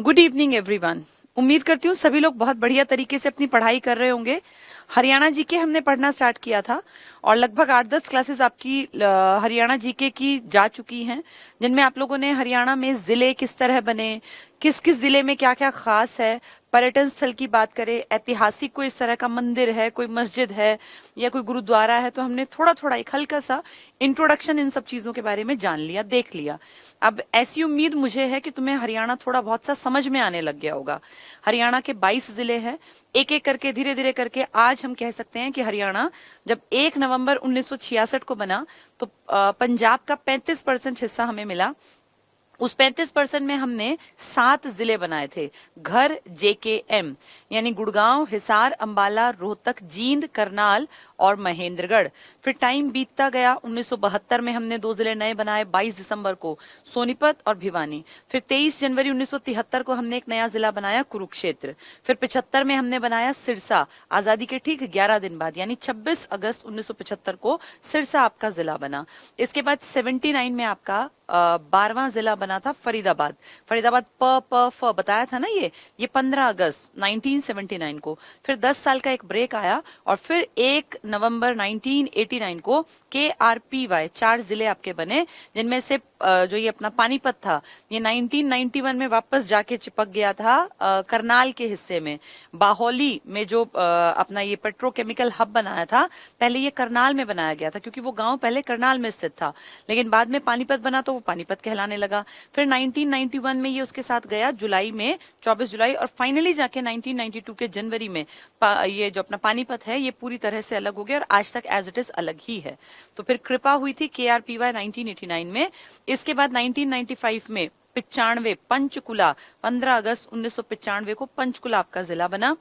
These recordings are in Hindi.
Good evening everyone. उम्मीद करती हूँ सभी लोग बहुत बढ़िया तरीके से अपनी पढ़ाई कर रहे होंगे। हरियाणा जीके हमने पढ़ना स्टार्ट किया था और लगभग 8-10 क्लासेस आपकी हरियाणा जीके की जा चुकी हैं, जिनमें आप लोगों ने हरियाणा में जिले किस तरह बने, किस किस जिले में क्या क्या खास है, पर्यटन स्थल की बात करें, ऐतिहासिक कोई इस तरह का मंदिर है, कोई मस्जिद है या कोई गुरुद्वारा है, तो हमने थोड़ा थोड़ा एक हल्का सा इंट्रोडक्शन इन सब चीजों के बारे में जान लिया, देख लिया। अब ऐसी उम्मीद मुझे है कि तुम्हें हरियाणा थोड़ा बहुत सा समझ में आने लग गया होगा। हरियाणा के 22 जिले हैं, एक एक करके धीरे धीरे करके आज हम कह सकते हैं कि हरियाणा जब 1 नवंबर 1966 को बना तो पंजाब का 35% हिस्सा हमें मिला। उस 35% में हमने 7 जिले बनाए थे, घर JKM, यानी गुड़गांव, हिसार, अंबाला, रोहतक, जींद, करनाल और महेंद्रगढ़। फिर टाइम बीतता गया, 1972 में हमने 2 जिले नए बनाए, 22 दिसंबर को सोनीपत और भिवानी। फिर 23 जनवरी 1973 को हमने एक नया जिला बनाया, कुरुक्षेत्र। फिर 75 में हमने बनाया सिरसा, आजादी के ठीक 11 दिन बाद, यानी 26 अगस्त 1975 को सिरसा आपका जिला बना। इसके बाद 79 में आपका 12वां जिला बना था फरीदाबाद। फरीदाबाद प बताया था ना, ये 15 अगस्त 1979 को। फिर 10 साल का एक ब्रेक आया और फिर 1 नवंबर 1989 को KRPY 4 जिले आपके बने, जिनमें से जो ये अपना पानीपत था ये 1991 में वापस जाके चिपक गया था करनाल के हिस्से में। बाहोली में जो अपना ये पेट्रोकेमिकल हब बनाया था, पहले ये करनाल में बनाया गया था क्योंकि वो गांव पहले करनाल में स्थित था, लेकिन बाद में पानीपत बना तो वो पानीपत कहलाने लगा। फिर 1991 में ये उसके साथ गया जुलाई में, 24 जुलाई, और फाइनली जाके 1992 के जनवरी में ये जो अपना पानीपत है ये पूरी तरह से अलग हो गया और आज तक एज इट इज अलग ही है। तो फिर कृपा हुई थी KRPY 1989 में। इसके बाद 1995 में 95 पंचकुला, 15 अगस्त 1995 को पंचकुला आपका जिला बना।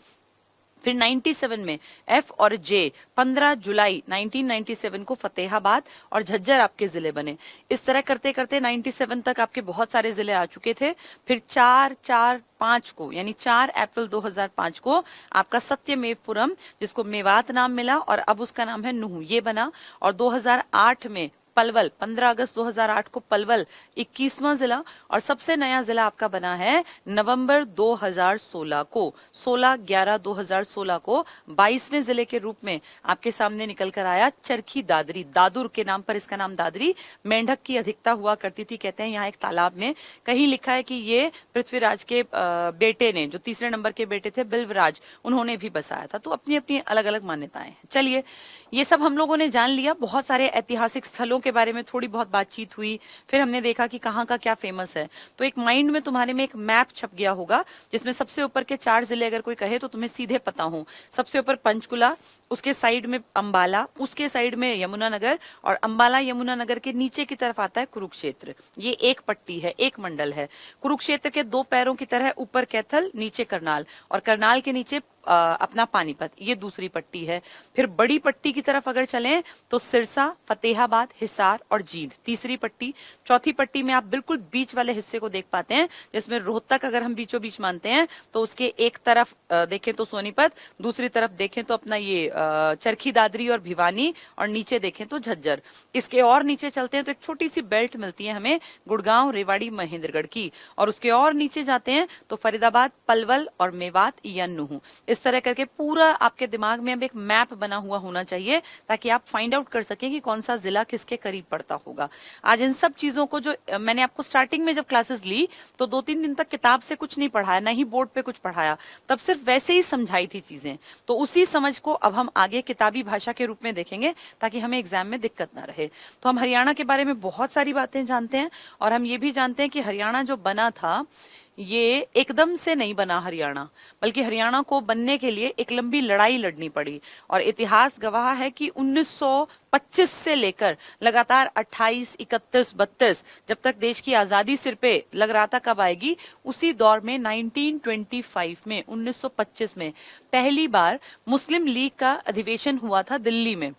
फिर 97 में F और J, 15 जुलाई 1997 को फतेहाबाद और झज्जर आपके जिले बने। इस तरह करते करते 97 तक आपके बहुत सारे जिले आ चुके थे। फिर 4-4-5 को, यानी 4 अप्रैल 2005 को आपका सत्यमेवपुरम, जिसको मेवात नाम मिला और अब उसका नाम है नूह, ये बना। और 2008 में पलवल, 15 अगस्त 2008 को पलवल 21वां जिला, और सबसे नया जिला आपका बना है नवंबर 2016 को, 16/11/2016 को 22वें जिले के रूप में आपके सामने निकल कर आया चरखी दादरी। दादुर के नाम पर इसका नाम दादरी, मेंढक की अधिकता हुआ करती थी, कहते हैं यहाँ एक तालाब में। कहीं लिखा है कि ये पृथ्वीराज के बेटे ने, जो तीसरे नंबर के बेटे थे बिल्वराज, उन्होंने भी बसाया था। तो अपनी अपनी अलग अलग मान्यताएं हैं। चलिए, ये सब हम लोगों ने जान लिया। बहुत सारे ऐतिहासिक स्थलों के बारे में थोड़ी बहुत बातचीत हुई, फिर हमने देखा कि कहाँ का क्या फेमस है। तो एक माइंड में तुम्हारे में एक मैप छप गया होगा, जिसमें सबसे ऊपर के 4 जिले अगर कोई कहे तो तुम्हें सीधे पता हो। सबसे ऊपर पंचकुला, उसके साइड में अंबाला, उसके साइड में यमुनानगर, और अंबाला यमुनानगर के नीचे की तरफ आता है कुरुक्षेत्र। ये एक पट्टी है, एक मंडल है। कुरुक्षेत्र के 2 पैरों की तरह ऊपर कैथल, नीचे करनाल, और करनाल के नीचे अपना पानीपत, ये दूसरी पट्टी है। फिर बड़ी पट्टी की तरफ अगर चलें तो सिरसा, फतेहाबाद, हिसार और जींद तीसरी पट्टी। चौथी पट्टी में आप बिल्कुल बीच वाले हिस्से को देख पाते हैं, जिसमें रोहतक अगर हम बीचों बीच मानते हैं तो उसके एक तरफ देखें तो सोनीपत, दूसरी तरफ देखें तो अपना ये चरखी दादरी और भिवानी, और नीचे देखें तो झज्जर। इसके और नीचे चलते हैं तो एक छोटी सी बेल्ट मिलती है हमें गुड़गांव, रेवाड़ी, महेंद्रगढ़ की, और उसके और नीचे जाते हैं तो फरीदाबाद, पलवल और मेवात या नूह। इस तरह करके पूरा आपके दिमाग में अब एक मैप बना हुआ होना चाहिए, ताकि आप फाइंड आउट कर सकें कि कौन सा जिला किसके करीब पड़ता होगा। आज इन सब चीजों को, जो मैंने आपको स्टार्टिंग में जब क्लासेस ली तो 2-3 दिन तक किताब से कुछ नहीं पढ़ाया, ना ही बोर्ड पे कुछ पढ़ाया, तब सिर्फ वैसे ही समझाई थी चीजें। तो उसी समझ को अब हम आगे किताबी भाषा के रूप में देखेंगे, ताकि हमें एग्जाम में दिक्कत ना रहे। तो हम हरियाणा के बारे में बहुत सारी बातें जानते हैं, और हम ये भी जानते हैं कि हरियाणा जो बना था ये एकदम से नहीं बना हरियाणा, बल्कि हरियाणा को बनने के लिए एक लंबी लड़ाई लड़नी पड़ी। और इतिहास गवाह है कि 1925 से लेकर लगातार 28, 31, 32, जब तक देश की आजादी सिर पे लग रहा था कब आएगी, उसी दौर में 1925 में, 1925 में पहली बार मुस्लिम लीग का अधिवेशन हुआ था दिल्ली में।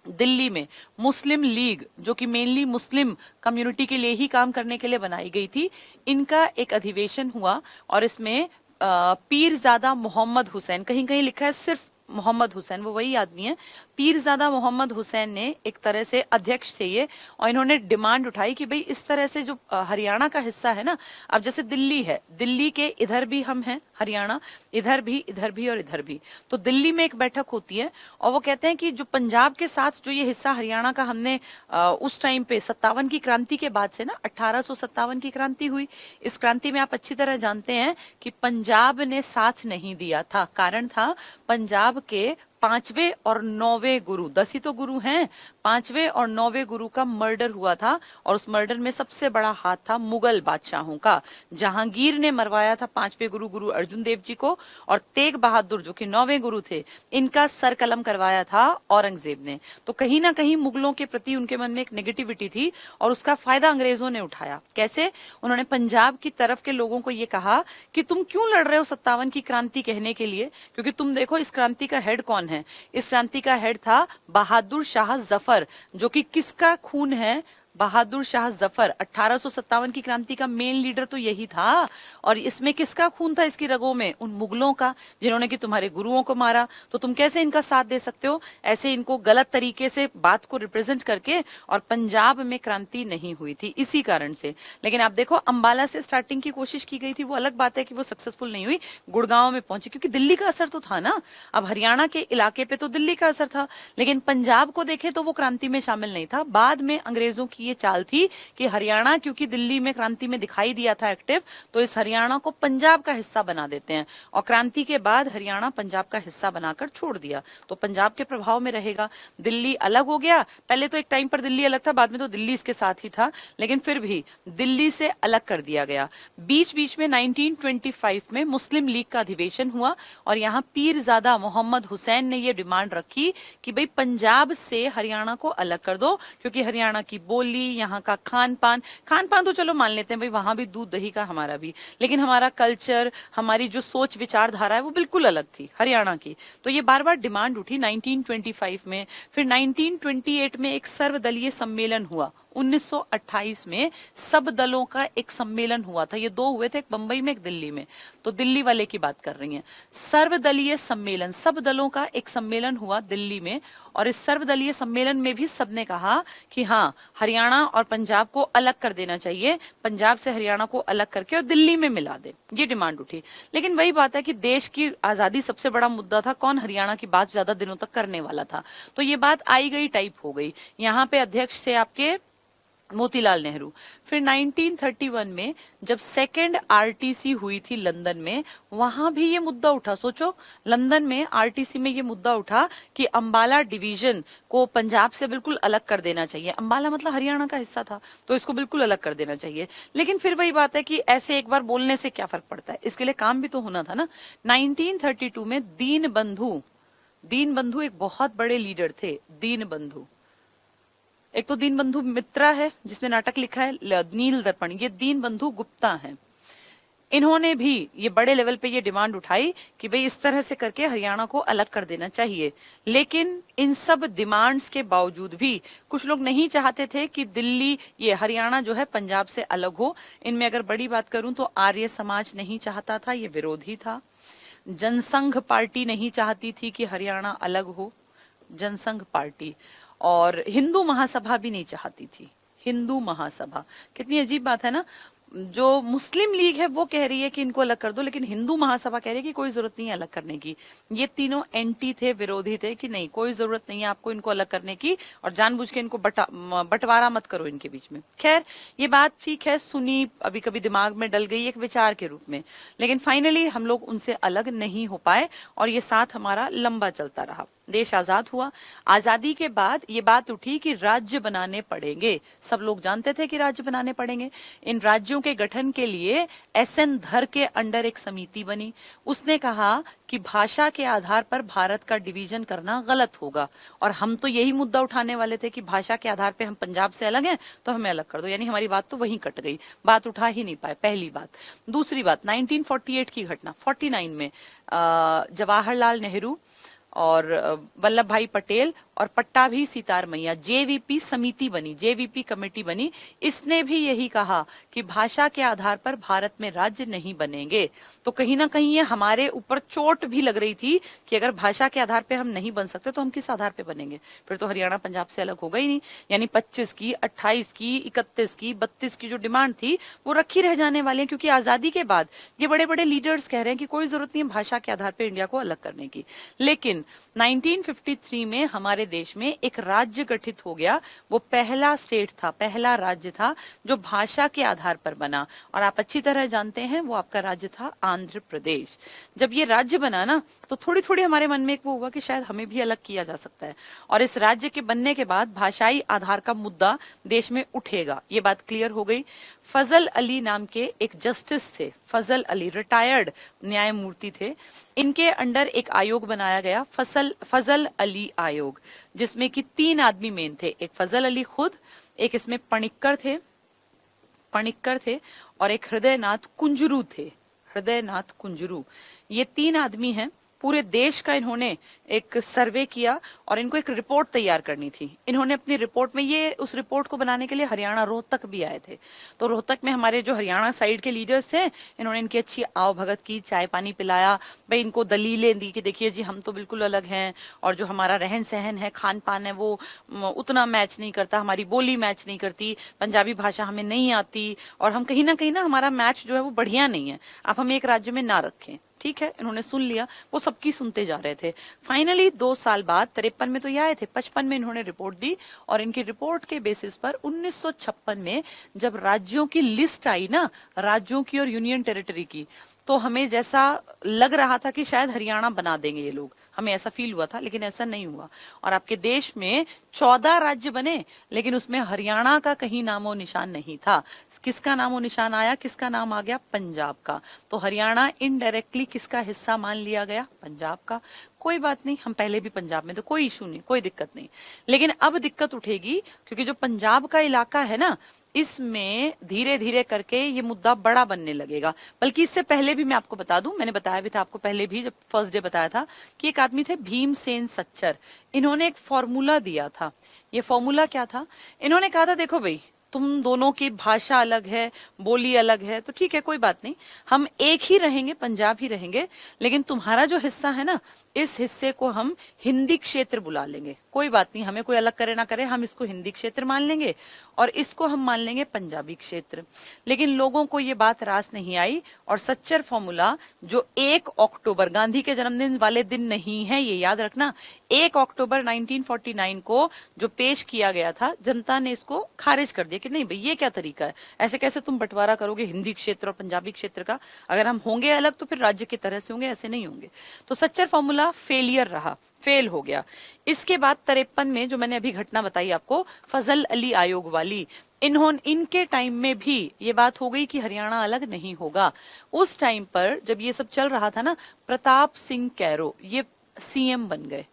दिल्ली में मुस्लिम लीग, जो कि मेनली मुस्लिम कम्युनिटी के लिए ही काम करने के लिए बनाई गई थी, इनका एक अधिवेशन हुआ, और इसमें पीरजादा मोहम्मद हुसैन, कहीं कहीं लिखा है सिर्फ मोहम्मद हुसैन, वो वही आदमी है, पीरजादा मोहम्मद हुसैन ने एक तरह से अध्यक्ष थे ये, और इन्होंने डिमांड उठाई कि भाई इस तरह से जो हरियाणा का हिस्सा है ना, अब जैसे दिल्ली है, दिल्ली के इधर भी हम हैं हरियाणा, इधर भी और इधर भी, तो दिल्ली में एक बैठक होती है और वो कहते हैं कि जो पंजाब के साथ जो ये हिस्सा हरियाणा का हमने उस टाइम पे 57 की क्रांति के बाद से ना, 1857 की क्रांति हुई, इस क्रांति में आप अच्छी तरह जानते हैं कि पंजाब ने साथ नहीं दिया था। कारण था पंजाब के 5वें और 9वें गुरु, 10 ही तो गुरु हैं, 5वें और 9वें गुरु का मर्डर हुआ था, और उस मर्डर में सबसे बड़ा हाथ था मुगल बादशाहों का। जहांगीर ने मरवाया था 5वें गुरु गुरु अर्जुन देव जी को, और तेग बहादुर जो कि 9वें गुरु थे, इनका सर कलम करवाया था औरंगजेब ने। तो कहीं ना कहीं मुगलों के प्रति उनके मन में एक नेगेटिविटी थी, और उसका फायदा अंग्रेजों ने उठाया। कैसे? उन्होंने पंजाब की तरफ के लोगों को ये कहा कि तुम क्यों लड़ रहे हो 57 की क्रांति कहने के लिए, क्योंकि तुम देखो इस क्रांति का हेड कौन है। इस क्रांति का हेड था बहादुर शाह जफर, जो कि किसका खून है? बहादुर शाह जफर। 1857 की क्रांति का मेन लीडर तो यही था, और इसमें किसका खून था इसकी रगों में? उन मुगलों का, जिन्होंने कि तुम्हारे गुरुओं को मारा। तो तुम कैसे इनका साथ दे सकते हो? ऐसे इनको गलत तरीके से बात को रिप्रेजेंट करके, और पंजाब में क्रांति नहीं हुई थी इसी कारण से। लेकिन आप देखो, अंबाला से स्टार्टिंग की कोशिश की गई थी, वो अलग बात है कि वो सक्सेसफुल नहीं हुई, गुड़गांव में पहुंची, क्योंकि दिल्ली का असर तो था ना। अब हरियाणा के इलाके पे तो दिल्ली का असर था, लेकिन पंजाब को देखे तो वो क्रांति में शामिल नहीं था। बाद में अंग्रेजों की ये चाल थी कि हरियाणा क्योंकि दिल्ली में क्रांति में दिखाई दिया था एक्टिव, तो इस हरियाणा को पंजाब का हिस्सा बना देते हैं, और क्रांति के बाद हरियाणा पंजाब का हिस्सा बनाकर छोड़ दिया, तो पंजाब के प्रभाव में रहेगा। दिल्ली अलग हो गया, पहले तो एक टाइम पर दिल्ली अलग था, बाद में तो दिल्ली इसके साथ ही था, लेकिन फिर भी दिल्ली से अलग कर दिया गया। बीच बीच में 1925 में मुस्लिम लीग का अधिवेशन हुआ, और यहाँ पीरजादा मोहम्मद हुसैन ने ये डिमांड रखी कि भाई पंजाब से हरियाणा को अलग कर दो, क्योंकि हरियाणा की बोली, यहाँ का खान पान तो चलो मान लेते हैं भाई, वहां भी दूध दही का हमारा भी, लेकिन हमारा कल्चर, हमारी जो सोच विचारधारा है वो बिल्कुल अलग थी हरियाणा की। तो ये बार बार डिमांड उठी 1925 में। फिर 1928 में एक सर्वदलीय सम्मेलन हुआ, 1928 में सब दलों का एक सम्मेलन हुआ था। ये दो हुए थे, एक बंबई में एक दिल्ली में, तो दिल्ली वाले की बात कर रही हैं। सर्वदलीय सम्मेलन, सब दलों का एक सम्मेलन हुआ दिल्ली में, और इस सर्वदलीय सम्मेलन में भी सबने कहा कि हाँ, हरियाणा और पंजाब को अलग कर देना चाहिए, पंजाब से हरियाणा को अलग करके और दिल्ली में मिला दे, ये डिमांड उठी। लेकिन वही बात है कि देश की आजादी सबसे बड़ा मुद्दा था, कौन हरियाणा की बात ज्यादा दिनों तक करने वाला था। तो ये बात आई गई टाइप हो गई। यहाँ पे अध्यक्ष थे आपके मोतीलाल नेहरू। फिर 1931 में जब सेकेंड आरटीसी हुई थी लंदन में, वहां भी ये मुद्दा उठा। सोचो, लंदन में आरटीसी में ये मुद्दा उठा कि अंबाला डिवीजन को पंजाब से बिल्कुल अलग कर देना चाहिए। अंबाला मतलब हरियाणा का हिस्सा था, तो इसको बिल्कुल अलग कर देना चाहिए। लेकिन फिर वही बात है कि ऐसे एक बार बोलने से क्या फर्क पड़ता है, इसके लिए काम भी तो होना था ना। 1932 में दीन बंधु एक बहुत बड़े लीडर थे। दीन बंधु, एक तो दीन बंधु मित्रा है जिसने नाटक लिखा है नील दर्पण, ये दीन बंधु गुप्ता हैं। इन्होंने भी ये बड़े लेवल पे ये डिमांड उठाई कि भाई इस तरह से करके हरियाणा को अलग कर देना चाहिए। लेकिन इन सब डिमांड्स के बावजूद भी कुछ लोग नहीं चाहते थे कि दिल्ली, ये हरियाणा जो है पंजाब से अलग हो। इनमें अगर बड़ी बात करूं तो आर्य समाज नहीं चाहता था, ये विरोधी था। जनसंघ पार्टी नहीं चाहती थी कि हरियाणा अलग हो, जनसंघ पार्टी। और हिंदू महासभा भी नहीं चाहती थी। हिंदू महासभा, कितनी अजीब बात है ना। जो मुस्लिम लीग है वो कह रही है कि इनको अलग कर दो, लेकिन हिंदू महासभा कह रही है कि कोई जरूरत नहीं है अलग करने की। ये तीनों एंटी थे, विरोधी थे कि नहीं, कोई जरूरत नहीं है आपको इनको अलग करने की, और जानबूझ के इनको बंटवारा मत करो इनके बीच में। खैर, ये बात ठीक है, सुनी, अभी कभी दिमाग में डल गई एक विचार के रूप में, लेकिन फाइनली हम लोग उनसे अलग नहीं हो पाए, और ये साथ हमारा लंबा चलता रहा। देश आजाद हुआ। आजादी के बाद ये बात उठी कि राज्य बनाने पड़ेंगे। सब लोग जानते थे कि राज्य बनाने पड़ेंगे। इन राज्यों के गठन के लिए एसएन धर के अंडर एक समिति बनी। उसने कहा कि भाषा के आधार पर भारत का डिवीजन करना गलत होगा, और हम तो यही मुद्दा उठाने वाले थे कि भाषा के आधार पर हम पंजाब से अलग हैं तो हमें अलग कर दो, यानी हमारी बात तो वहीं कट गई, बात उठा ही नहीं पाए, पहली बात। दूसरी बात, 1948 की घटना, 49 में जवाहरलाल नेहरू और वल्लभ भाई पटेल और पट्टाभी सीतार मैया, जेवीपी समिति बनी, जेवीपी कमेटी बनी, इसने भी यही कहा कि भाषा के आधार पर भारत में राज्य नहीं बनेंगे। तो कहीं ना कहीं ये हमारे ऊपर चोट भी लग रही थी कि अगर भाषा के आधार पे हम नहीं बन सकते तो हम किस आधार पे बनेंगे, फिर तो हरियाणा पंजाब से अलग होगा ही नहीं। यानी 25 की, 28 की, 31 की, 32 की जो डिमांड थी वो रखी रह जाने वाली है, क्योंकि आजादी के बाद ये बड़े बड़े लीडर्स कह रहे हैं कि कोई जरूरत नहीं है भाषा के आधार पर इंडिया को अलग करने की। लेकिन 1953 में हमारे देश में एक राज्य गठित हो गया, वो पहला स्टेट था, पहला राज्य था जो भाषा के आधार पर बना, और आप अच्छी तरह जानते हैं वो आपका राज्य था आंध्र प्रदेश। जब ये राज्य बना ना तो थोड़ी थोड़ी हमारे मन में एक वो हुआ कि शायद हमें भी अलग किया जा सकता है, और इस राज्य के बनने के बाद भाषाई आधार का मुद्दा देश में उठेगा, ये बात क्लियर हो गई। फजल अली नाम के एक जस्टिस थे, फजल अली रिटायर्ड न्यायमूर्ति थे, इनके अंडर एक आयोग बनाया गया, फजल अली आयोग, जिसमें कि 3 आदमी मेन थे, एक फजल अली खुद, एक इसमें पणिक्कर थे और एक हृदयनाथ कुंजरू थे, हृदयनाथ कुंजरू। ये 3 आदमी हैं। पूरे देश का इन्होंने एक सर्वे किया और इनको एक रिपोर्ट तैयार करनी थी। इन्होंने अपनी रिपोर्ट में ये, उस रिपोर्ट को बनाने के लिए हरियाणा रोहतक भी आए थे। तो रोहतक में हमारे जो हरियाणा साइड के लीडर्स थे, इन्होंने इनकी अच्छी आओ भगत की, चाय पानी पिलाया, भाई इनको दलीलें दी कि देखिए जी हम तो बिल्कुल अलग हैं, और जो हमारा रहन सहन है, खान पान है, वो उतना मैच नहीं करता, हमारी बोली मैच नहीं करती, पंजाबी भाषा हमें नहीं आती, और हम कहीं ना हमारा मैच जो है वो बढ़िया नहीं है, आप हमें एक राज्य में ना रखें। ठीक है, इन्होंने सुन लिया, वो सबकी सुनते जा रहे थे। फाइनली 2 साल बाद, 53 में तो ये आए थे, 55 में इन्होंने रिपोर्ट दी, और इनकी रिपोर्ट के बेसिस पर 1956 में जब राज्यों की लिस्ट आई ना, राज्यों की और यूनियन टेरिटरी की, तो हमें जैसा लग रहा था कि शायद हरियाणा बना देंगे ये लोग, हमें ऐसा फील हुआ था, लेकिन ऐसा नहीं हुआ। और आपके देश में 14 राज्य बने, लेकिन उसमें हरियाणा का कहीं नामो निशान नहीं था। किसका नामो निशान आया, किसका नाम आ गया, पंजाब का। तो हरियाणा इनडायरेक्टली किसका हिस्सा मान लिया गया, पंजाब का। कोई बात नहीं, हम पहले भी पंजाब में, तो कोई इशू नहीं, कोई दिक्कत नहीं। लेकिन अब दिक्कत उठेगी, क्योंकि जो पंजाब का इलाका है ना, इसमें धीरे धीरे करके ये मुद्दा बड़ा बनने लगेगा। बल्कि इससे पहले भी मैं आपको बता दूं, मैंने बताया भी था आपको पहले भी, जब फर्स्ट डे बताया था, कि एक आदमी थे भीमसेन सच्चर, इन्होंने एक फॉर्मूला दिया था। ये फॉर्मूला क्या था, इन्होंने कहा था देखो भाई, तुम दोनों की भाषा अलग है, बोली अलग है, तो ठीक है कोई बात नहीं, हम एक ही रहेंगे, पंजाब ही रहेंगे, लेकिन तुम्हारा जो हिस्सा है ना, इस हिस्से को हम हिंदी क्षेत्र बुला लेंगे। कोई बात नहीं, हमें कोई अलग करे ना करे, हम इसको हिंदी क्षेत्र मान लेंगे और इसको हम मान लेंगे पंजाबी क्षेत्र। लेकिन लोगों को ये बात रास नहीं आई, और सच्चर फॉर्मूला जो 1 अक्टूबर, गांधी के जन्मदिन वाले दिन नहीं है, ये याद रखना, 1 अक्टूबर 1949 को जो पेश किया गया था, जनता ने इसको खारिज कर दिया कि नहीं भाई ये क्या तरीका है, ऐसे कैसे तुम बंटवारा करोगे हिंदी क्षेत्र और पंजाबी क्षेत्र का, अगर हम होंगे अलग तो फिर राज्य की तरह से होंगे, ऐसे नहीं होंगे। तो सच्चर फॉर्मूला फेलियर रहा, फेल हो गया। इसके बाद 53 में जो मैंने अभी घटना बताई आपको, फजल अली आयोग वाली, इनके टाइम में भी ये बात हो गई कि हरियाणा अलग नहीं होगा। उस टाइम पर जब ये सब चल रहा था ना, प्रताप सिंह कैरो ये सीएम बन गए,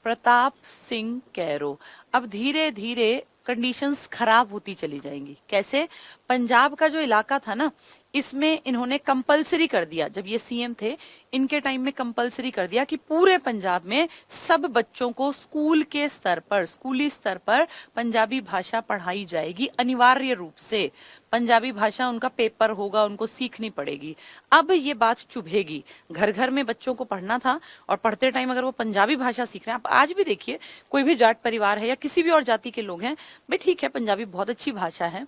प्रताप सिंह कैरो। अब धीरे धीरे कंडीशंस खराब होती चली जाएंगी। कैसे, पंजाब का जो इलाका था ना, इसमें इन्होंने कंपलसरी कर दिया, जब ये सीएम थे इनके टाइम में कंपलसरी कर दिया कि पूरे पंजाब में सब बच्चों को स्कूल के स्तर पर, स्कूली स्तर पर पंजाबी भाषा पढ़ाई जाएगी, अनिवार्य रूप से पंजाबी भाषा उनका पेपर होगा, उनको सीखनी पड़ेगी। अब ये बात चुभेगी, घर घर में बच्चों को पढ़ना था, और पढ़ते टाइम अगर वो पंजाबी भाषा सीख रहे हैं, आप आज भी देखिए कोई भी जाट परिवार है या किसी भी और जाति के लोग हैं, भाई ठीक है पंजाबी बहुत अच्छी भाषा है,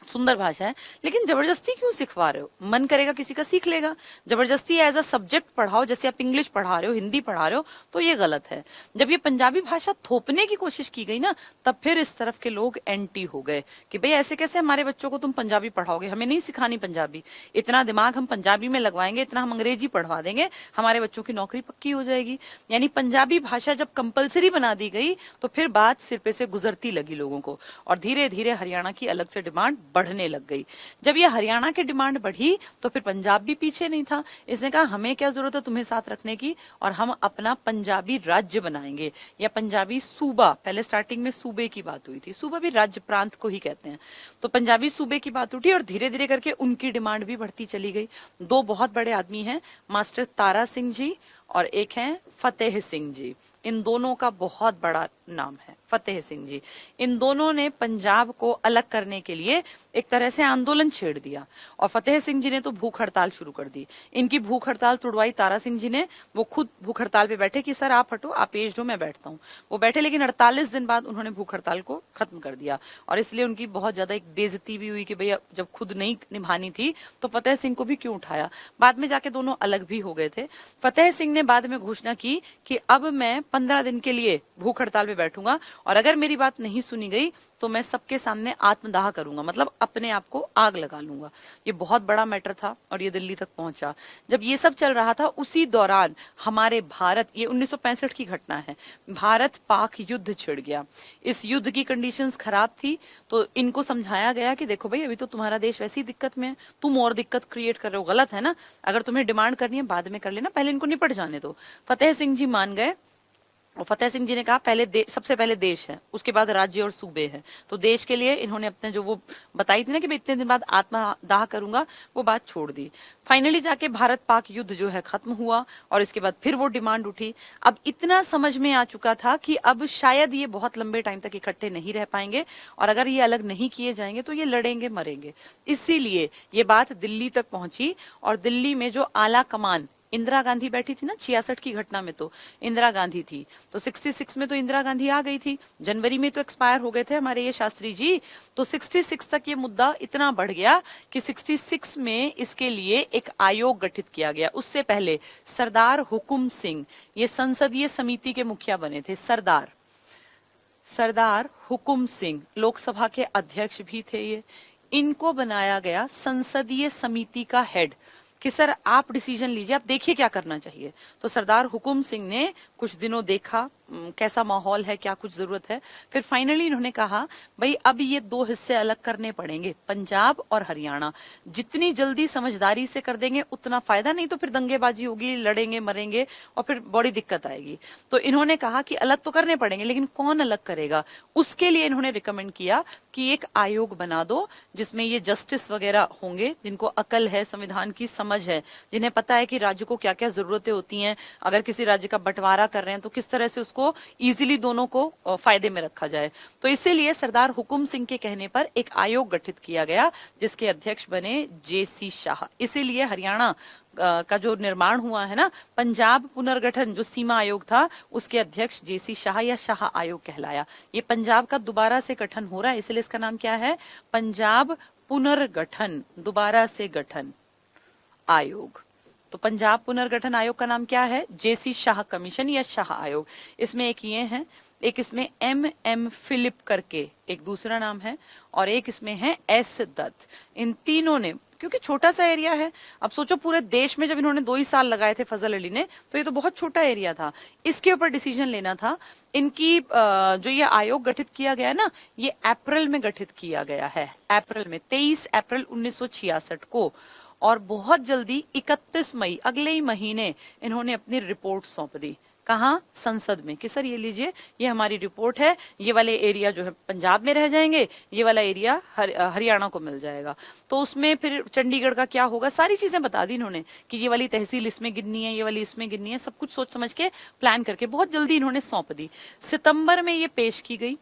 सुंदर भाषा है, लेकिन जबरदस्ती क्यों सिखवा रहे हो, मन करेगा किसी का सीख लेगा, जबरदस्ती एज अ सब्जेक्ट पढ़ाओ, जैसे आप इंग्लिश पढ़ा रहे हो, हिंदी पढ़ा रहे हो, तो ये गलत है। जब ये पंजाबी भाषा थोपने की कोशिश की गई ना, तब फिर इस तरफ के लोग एंटी हो गए कि भाई ऐसे कैसे हमारे बच्चों को तुम पंजाबी पढ़ाओगे, हमें नहीं सिखानी पंजाबी, इतना दिमाग हम पंजाबी में लगवाएंगे, इतना हम अंग्रेजी पढ़वा देंगे, हमारे बच्चों की नौकरी पक्की हो जाएगी। यानी पंजाबी भाषा जब कंपलसरी बना दी गई तो फिर बात सिर पे से गुजरती लगी लोगों को, और धीरे धीरे हरियाणा की अलग से डिमांड बढ़ने लग गई। जब ये हरियाणा की डिमांड बढ़ी तो फिर पंजाब भी पीछे नहीं था, इसने कहा हमें क्या जरूरत है तुम्हें साथ रखने की, और हम अपना पंजाबी राज्य बनाएंगे, या पंजाबी सूबा, पहले स्टार्टिंग में सूबे की बात हुई थी, सूबा भी राज्य प्रांत को ही कहते हैं, तो पंजाबी सूबे की बात उठी, और धीरे धीरे करके उनकी डिमांड भी बढ़ती चली गई। 2 बहुत बड़े आदमी हैं, मास्टर तारा सिंह जी और एक हैं फतेह सिंह जी। इन दोनों का बहुत बड़ा नाम है, फतेह सिंह जी। इन दोनों ने पंजाब को अलग करने के लिए एक तरह से आंदोलन छेड़ दिया और फतेह सिंह जी ने तो भूख हड़ताल शुरू कर दी। इनकी भूख हड़ताल तुड़वाई तारा सिंह जी ने। वो खुद भूख हड़ताल पे बैठे कि सर आप हटो, आप पेश दो, मैं बैठता हूँ। वो बैठे, लेकिन 48 दिन बाद उन्होंने भूख हड़ताल को खत्म कर दिया और इसलिए उनकी बहुत ज्यादा एक बेइज्जती भी हुई कि भैया जब खुद नहीं निभानी थी तो फतेह सिंह को भी क्यों उठाया। बाद में जाके दोनों अलग भी हो गए थे। फतेह सिंह ने बाद में घोषणा की कि अब मैं 15 दिन के लिए भूख हड़ताल पे बैठूंगा और अगर मेरी बात नहीं सुनी गई तो मैं सबके सामने आत्मदाह करूंगा, मतलब अपने आप को आग लगा लूंगा। ये बहुत बड़ा मैटर था और ये दिल्ली तक पहुंचा। जब ये सब चल रहा था उसी दौरान हमारे भारत, ये 1965 की घटना है, भारत पाक युद्ध छिड़ गया। इस युद्ध की कंडीशंस खराब थी तो इनको समझाया गया कि देखो भाई अभी तो तुम्हारा देश वैसी दिक्कत में है, तुम और दिक्कत क्रिएट कर रहे हो, गलत है ना। अगर तुम्हें डिमांड करनी है बाद में कर लेना, पहले इनको निपट जाने दो। फतेह सिंह जी मान गए और फतेह सिंह जी ने कहा पहले सबसे पहले देश है, उसके बाद राज्य और सूबे हैं। तो देश के लिए इन्होंने अपने जो वो बताई थी ना कि मैं इतने दिन बाद आत्मदाह करूंगा, वो बात छोड़ दी। फाइनली जाके भारत पाक युद्ध जो है खत्म हुआ और इसके बाद फिर वो डिमांड उठी। अब इतना समझ में आ चुका था कि अब शायद ये बहुत लंबे टाइम तक इकट्ठे नहीं रह पाएंगे और अगर ये अलग नहीं किए जाएंगे तो ये लड़ेंगे मरेंगे। इसीलिए ये बात दिल्ली तक पहुंची और दिल्ली में जो आला कमान इंदिरा गांधी बैठी थी ना, 66 की घटना में तो इंदिरा गांधी थी, तो 66 में तो इंदिरा गांधी आ गई थी, जनवरी में तो एक्सपायर हो गए थे हमारे ये शास्त्री जी। तो 66 तक ये मुद्दा इतना बढ़ गया कि 66 में इसके लिए एक आयोग गठित किया गया। उससे पहले सरदार हुकुम सिंह ये संसदीय समिति के मुखिया बने थे। सरदार हुकुम सिंह लोकसभा के अध्यक्ष भी थे। ये इनको बनाया गया संसदीय समिति का हेड कि सर आप डिसीजन लीजिए, आप देखिए क्या करना चाहिए। तो सरदार हुकुम सिंह ने कुछ दिनों देखा कैसा माहौल है, क्या कुछ जरूरत है। फिर फाइनली इन्होंने कहा भाई अब ये दो हिस्से अलग करने पड़ेंगे, पंजाब और हरियाणा। जितनी जल्दी समझदारी से कर देंगे उतना फायदा, नहीं तो फिर दंगेबाजी होगी, लड़ेंगे मरेंगे और फिर बड़ी दिक्कत आएगी। तो इन्होंने कहा कि अलग तो करने पड़ेंगे, लेकिन कौन अलग करेगा। उसके लिए इन्होंने रिकमेंड किया कि एक आयोग बना दो जिसमें ये जस्टिस वगैरह होंगे, जिनको अकल है, संविधान की समझ है, जिन्हें पता है कि राज्य को क्या क्या जरूरतें होती हैं, अगर किसी राज्य का बंटवारा कर रहे हैं तो किस तरह से उसको इजीली दोनों को फायदे में रखा जाए। तो इसीलिए सरदार हुकुम सिंह के कहने पर एक आयोग गठित किया गया जिसके अध्यक्ष बने जेसी शाह। इसीलिए हरियाणा का जो निर्माण हुआ है ना, पंजाब पुनर्गठन जो सीमा आयोग था, उसके अध्यक्ष जेसी शाह या शाह आयोग कहलाया। ये पंजाब का दोबारा से गठन हो रहा है, इसलिए इसका नाम क्या है, पंजाब पुनर्गठन दोबारा से गठन आयोग। तो पंजाब पुनर्गठन आयोग का नाम क्या है, जेसी शाह कमीशन या शाह आयोग। इसमें एक ये है, एक इसमें एम फिलिप करके एक दूसरा नाम है और एक इसमें है एस दत्त। इन तीनों ने, क्योंकि छोटा सा एरिया है, अब सोचो पूरे देश में जब इन्होंने 2 ही साल लगाए थे फजल अली ने, तो ये तो बहुत छोटा एरिया था, इसके ऊपर डिसीजन लेना था। इनकी जो ये आयोग गठित किया गया ना, ये अप्रैल में गठित किया गया है, अप्रैल में 23 अप्रैल 1966 को। और बहुत जल्दी 31 मई अगले ही महीने इन्होंने अपनी रिपोर्ट सौंप दी। कहाँ, संसद में, कि सर ये लीजिए, ये हमारी रिपोर्ट है, ये वाले एरिया जो है पंजाब में रह जाएंगे, ये वाला एरिया हरियाणा को मिल जाएगा। तो उसमें फिर चंडीगढ़ का क्या होगा, सारी चीजें बता दी इन्होंने कि ये वाली तहसील इसमें गिननी है, ये वाली इसमें गिननी है, सब कुछ सोच समझ के प्लान करके बहुत जल्दी इन्होंने सौंप दी। सितंबर में ये पेश की गई,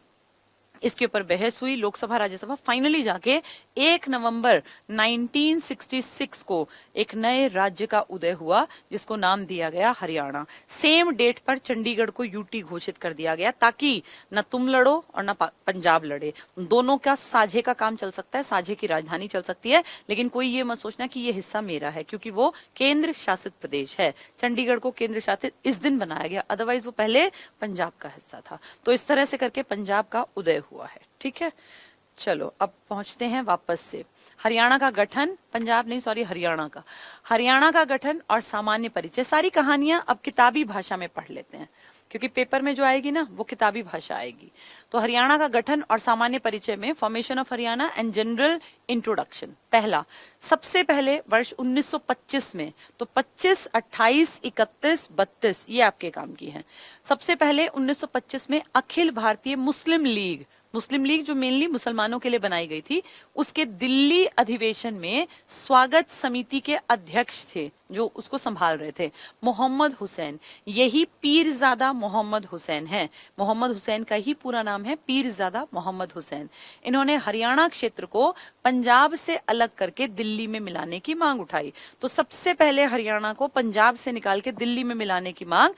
इसके ऊपर बहस हुई लोकसभा राज्यसभा। फाइनली जाके 1 नवंबर 1966 को एक नए राज्य का उदय हुआ जिसको नाम दिया गया हरियाणा। सेम डेट पर चंडीगढ़ को यूटी घोषित कर दिया गया ताकि न तुम लड़ो और न पंजाब लड़े, दोनों का साझे का काम चल सकता है, साझे की राजधानी चल सकती है, लेकिन कोई ये मत सोचना कि ये हिस्सा मेरा है, क्योंकि वो केंद्र शासित प्रदेश है। चंडीगढ़ को केंद्र शासित इस दिन बनाया गया, अदरवाइज वो पहले पंजाब का हिस्सा था। तो इस तरह से करके पंजाब का उदय हुआ है। ठीक है, चलो अब पहुंचते हैं वापस से हरियाणा का गठन, पंजाब नहीं सॉरी हरियाणा का गठन और सामान्य परिचय। सारी कहानियां अब किताबी भाषा में पढ़ लेते हैं क्योंकि पेपर में जो आएगी ना वो किताबी भाषा आएगी। तो हरियाणा का गठन और सामान्य परिचय में formation of Haryana and general introduction. पहला, सबसे पहले वर्ष 1925 में, तो 25, 28, 31, 32 ये आपके काम की है। सबसे पहले 1925 में अखिल भारतीय मुस्लिम लीग जो मेनली मुसलमानों के लिए बनाई गई थी, उसके दिल्ली अधिवेशन में स्वागत समिति के अध्यक्ष थे जो उसको संभाल रहे थे, मोहम्मद हुसैन। यही पीरजादा मोहम्मद हुसैन है। मोहम्मद हुसैन का ही पूरा नाम है पीरजादा मोहम्मद हुसैन। इन्होंने हरियाणा क्षेत्र को पंजाब से अलग करके दिल्ली में मिलाने की मांग उठाई। तो सबसे पहले हरियाणा को पंजाब से निकाल के दिल्ली में मिलाने की मांग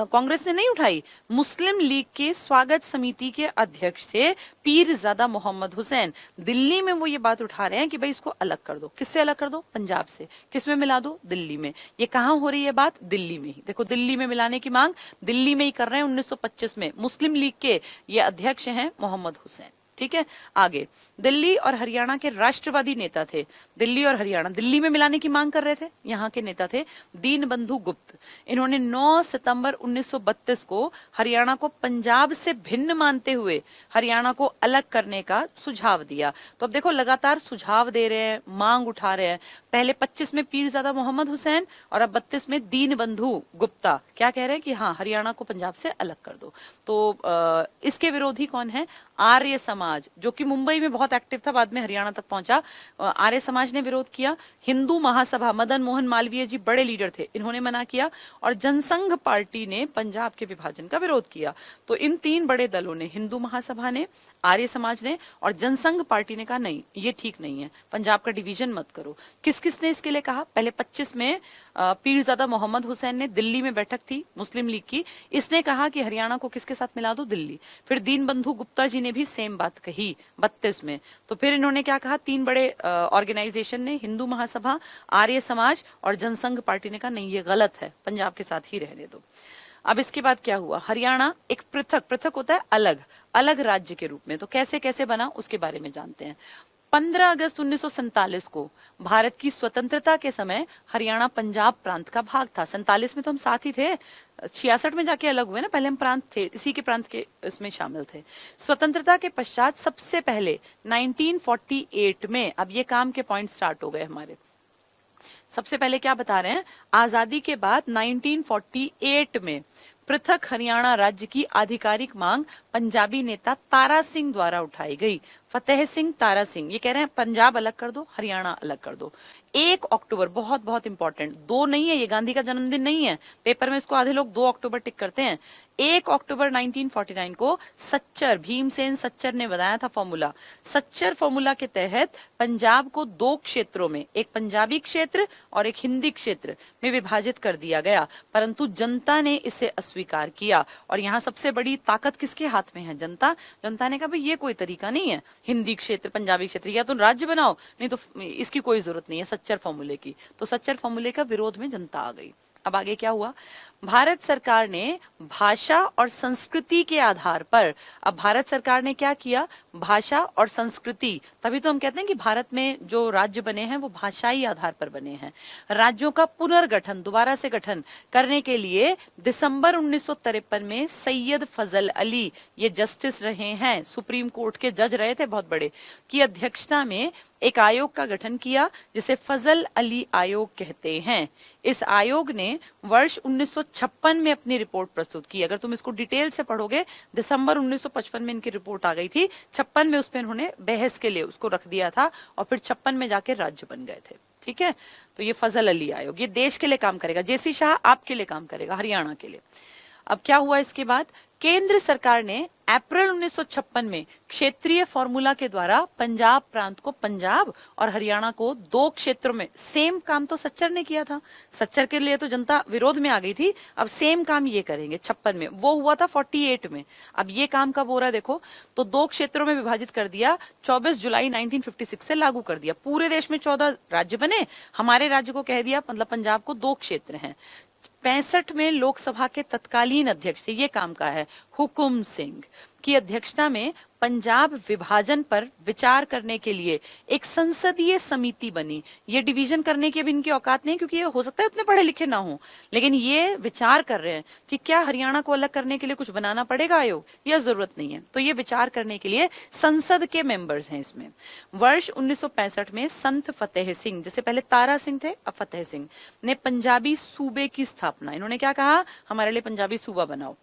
कांग्रेस ने नहीं उठाई, मुस्लिम लीग के स्वागत समिति के अध्यक्ष थे पीरजादा मोहम्मद हुसैन। दिल्ली में वो ये बात उठा रहे हैं कि भाई इसको अलग कर दो। किससे अलग कर दो? पंजाब से। किस में मिला दो? दिल्ली में। ये कहां हो रही है बात? दिल्ली में ही। देखो, दिल्ली में मिलाने की मांग दिल्ली में ही कर रहे हैं 1925 में। मुस्लिम लीग के ये अध्यक्ष हैं मोहम्मद हुसैन। ठीक है, आगे दिल्ली और हरियाणा के राष्ट्रवादी नेता थे। दिल्ली और हरियाणा दिल्ली में मिलाने की मांग कर रहे थे। यहाँ के नेता थे दीनबंधु गुप्त। इन्होंने 9 सितंबर 1932 को हरियाणा को पंजाब से भिन्न मानते हुए हरियाणा को अलग करने का सुझाव दिया। तो अब देखो, लगातार सुझाव दे रहे हैं, मांग उठा रहे हैं। पहले 25 में पीरजादा मोहम्मद हुसैन और अब 32 में दीनबंधु गुप्ता क्या कह रहे हैं कि हाँ, हरियाणा को पंजाब से अलग कर दो। तो इसके विरोधी कौन है? आर्य समाज, जो कि मुंबई में बहुत एक्टिव था, बाद में हरियाणा तक पहुंचा। आर्य समाज ने विरोध किया। हिंदू महासभा, मदन मोहन मालवीय जी बड़े लीडर थे, इन्होंने मना किया। और जनसंघ पार्टी ने पंजाब के विभाजन का विरोध किया। तो इन 3 बड़े दलों ने, हिंदू महासभा ने, आर्य समाज ने और जनसंघ पार्टी ने कहा नहीं, ये ठीक नहीं है, पंजाब का डिवीजन मत करो। किस किस ने इसके लिए कहा? पहले 25 में पीरजादा मोहम्मद हुसैन ने, दिल्ली में बैठक थी मुस्लिम लीग की, इसने कहा कि हरियाणा को किसके साथ मिला दो? दिल्ली। फिर दीनबंधु गुप्ता जी ने भी सेम बात कही 32 में। तो फिर इन्होंने क्या कहा? 3 बड़े ऑर्गेनाइजेशन ने, हिंदू महासभा, आर्य समाज और जनसंघ पार्टी ने कहा नहीं, ये गलत है, पंजाब के साथ ही रहने दो। अब इसके बाद क्या हुआ? हरियाणा एक पृथक होता है, अलग राज्य के रूप में। तो कैसे कैसे बना उसके बारे में जानते हैं। 15 अगस्त 1947 को भारत की स्वतंत्रता के समय हरियाणा पंजाब प्रांत का भाग था। 47 में तो हम साथ ही थे, 66 में जाके अलग हुए ना, पहले हम प्रांत थे, इसी के प्रांत के इसमें शामिल थे। स्वतंत्रता के पश्चात सबसे पहले 1948 में, अब ये काम के पॉइंट स्टार्ट हो गए हमारे। सबसे पहले क्या बता रहे हैं? आजादी के बाद 1948 में पृथक हरियाणा राज्य की आधिकारिक मांग पंजाबी नेता तारा सिंह द्वारा उठाई गई। फतेह सिंह, तारा सिंह, ये कह रहे हैं पंजाब अलग कर दो, हरियाणा अलग कर दो। 1 अक्टूबर, बहुत बहुत इंपॉर्टेंट, 2 नहीं है, ये गांधी का जन्मदिन नहीं है, पेपर में इसको आधे लोग 2 अक्टूबर टिक करते हैं। 1 अक्टूबर 1949 को सच्चर, भीमसेन सच्चर ने बताया था फॉर्मूला। सच्चर फॉर्मूला के तहत पंजाब को 2 क्षेत्रों में, एक पंजाबी क्षेत्र और एक हिंदी क्षेत्र में विभाजित कर दिया गया, परंतु जनता ने इसे अस्वीकार किया। और यहाँ सबसे बड़ी ताकत किसके हाथ में है? जनता ने कहा भाई ये कोई तरीका नहीं है, हिंदी क्षेत्र, पंजाबी क्षेत्र, या तो राज्य बनाओ, नहीं तो इसकी कोई जरूरत नहीं है सच्चर फॉर्मूले की। तो सच्चर फॉर्मूले का विरोध में जनता आ गई। अब आगे क्या हुआ? भारत सरकार ने भाषा और संस्कृति के आधार पर, अब भारत सरकार ने क्या किया? भाषा और संस्कृति, तभी तो हम कहते हैं कि भारत में जो राज्य बने हैं वो भाषाई आधार पर बने हैं। राज्यों का पुनर्गठन, दोबारा से गठन करने के लिए दिसंबर 1953 में सैयद फजल अली, ये जस्टिस रहे हैं, सुप्रीम कोर्ट के जज रहे थे बहुत बड़े, की अध्यक्षता में एक आयोग का गठन किया जिसे फजल अली आयोग कहते हैं। इस आयोग ने वर्ष 1956 में अपनी रिपोर्ट प्रस्तुत की। अगर तुम इसको डिटेल से पढ़ोगे, दिसंबर 1955 में इनकी रिपोर्ट आ गई थी, 56 में उस पर इन्होंने बहस के लिए उसको रख दिया था और फिर 56 में जाके राज्य बन गए थे। ठीक है, तो ये फजल अली आयोग, ये देश के लिए काम करेगा। जेसी शाह आपके लिए काम करेगा, हरियाणा के लिए। अब क्या हुआ इसके बाद? केंद्र सरकार ने अप्रैल 1956 में क्षेत्रीय फॉर्मूला के द्वारा पंजाब प्रांत को पंजाब और हरियाणा को 2 क्षेत्रों में, सेम काम तो सच्चर ने किया था, सच्चर के लिए तो जनता विरोध में आ गई थी, अब सेम काम ये करेंगे 56 में, वो हुआ था 48 में। अब ये काम कब हो रहा है देखो, तो 2 क्षेत्रों में विभाजित कर दिया, 24 जुलाई 1956 से लागू कर दिया। पूरे देश में 14 राज्य बने, हमारे राज्य को कह दिया, मतलब पंजाब को 2 क्षेत्र हैं। 65 में लोकसभा के तत्कालीन अध्यक्ष, ये काम का है, हुकुम सिंह की अध्यक्षता में पंजाब विभाजन पर विचार करने के लिए एक संसदीय समिति बनी। ये डिवीजन करने की अब इनकी औकात नहीं, क्योंकि ये हो सकता है उतने पढ़े लिखे ना हो, लेकिन ये विचार कर रहे हैं कि क्या हरियाणा को अलग करने के लिए कुछ बनाना पड़ेगा आयोग, या जरूरत नहीं है। तो ये विचार करने के लिए संसद के मेंबर्स हैं इसमें। वर्ष 1965 में संत फतेह सिंह, जैसे पहले तारा सिंह थे अब फतेह सिंह, ने पंजाबी सूबे की स्थापना, इन्होंने क्या कहा? हमारे लिए पंजाबी सूबा बनाओ